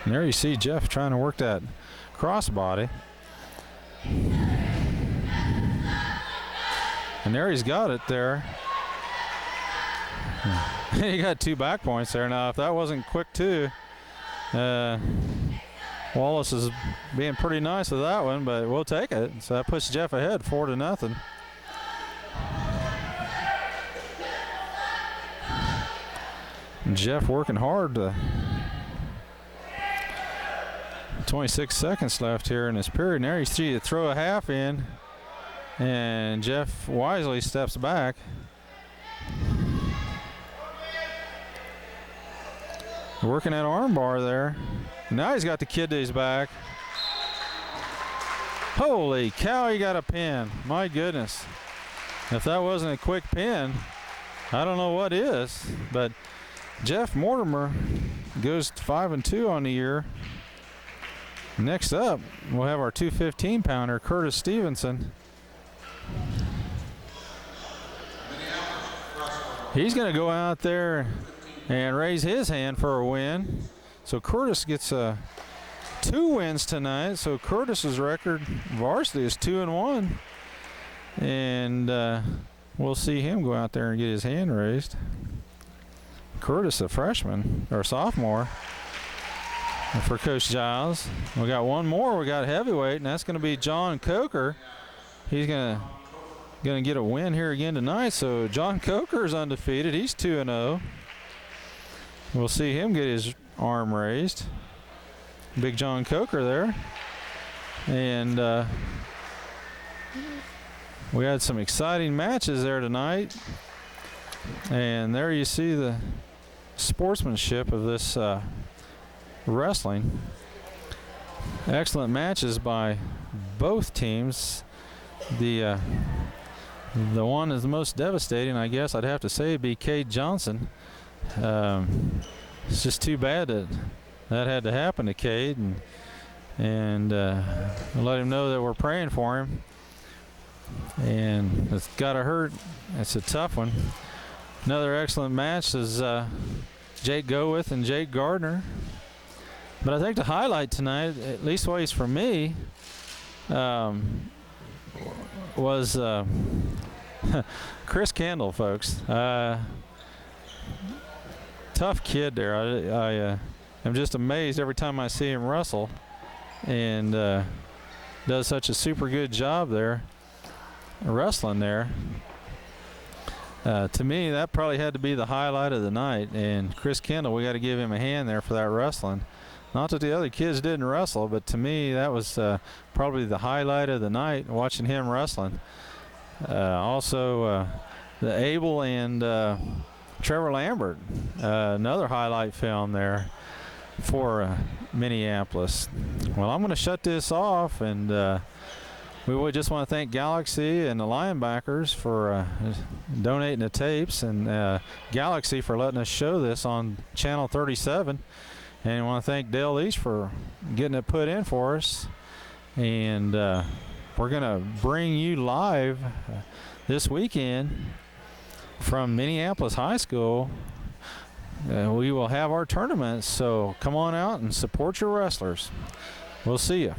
Speaker 1: And there you see Jeff trying to work that crossbody. And there he's got it there. He got 2 back points there. Now, if that wasn't quick too, Wallace is being pretty nice with that one, but we'll take it. So that puts Jeff ahead 4-0. Jeff working hard to 26 seconds left here in this period. And there you see to throw a half in, and Jeff wisely steps back. Working that arm bar there. Now he's got the kid to his back. Holy cow, he got a pin. My goodness. If that wasn't a quick pin, I don't know what is, but Jeff Mortimer goes 5-2 on the year. Next up, we'll have our 215-pounder, Curtis Stevenson. He's going to go out there and raise his hand for a win. So Curtis gets 2 wins tonight. So Curtis's record varsity is 2-1. And we'll see him go out there and get his hand raised. Curtis, a freshman or sophomore for Coach Giles. We got one more. We got heavyweight, and that's going to be John Coker. He's going to get a win here again tonight. So John Coker is undefeated. He's 2-0. We'll see him get his arm raised. Big John Coker there. And we had some exciting matches there tonight. And there you see the sportsmanship of this wrestling. Excellent matches by both teams. The one is the most devastating, I guess I'd have to say, would be Cade Johnson. It's just too bad that had to happen to Cade, and let him know that we're praying for him. And it's got to hurt. It's a tough one. Another excellent match is Jake Gowith and Jake Gardner. But I think the highlight tonight, at least ways for me, was Chris Kendall, folks. Tough kid there. I am just amazed every time I see him wrestle, and does such a super good job there wrestling there. To me, that probably had to be the highlight of the night. And Chris Kendall, we got to give him a hand there for that wrestling. Not that the other kids didn't wrestle, but to me, that was probably the highlight of the night, watching him wrestling. Also, the Abel and Trevor Lambert, another highlight film there for Minneapolis. Well, I'm going to shut this off, and we would just want to thank Galaxy and the Linebackers for donating the tapes, and Galaxy for letting us show this on Channel 37. And I want to thank Dale Leach for getting it put in for us. And we're going to bring you live this weekend from Minneapolis High School. We will have our tournament, so come on out and support your wrestlers. We'll see you.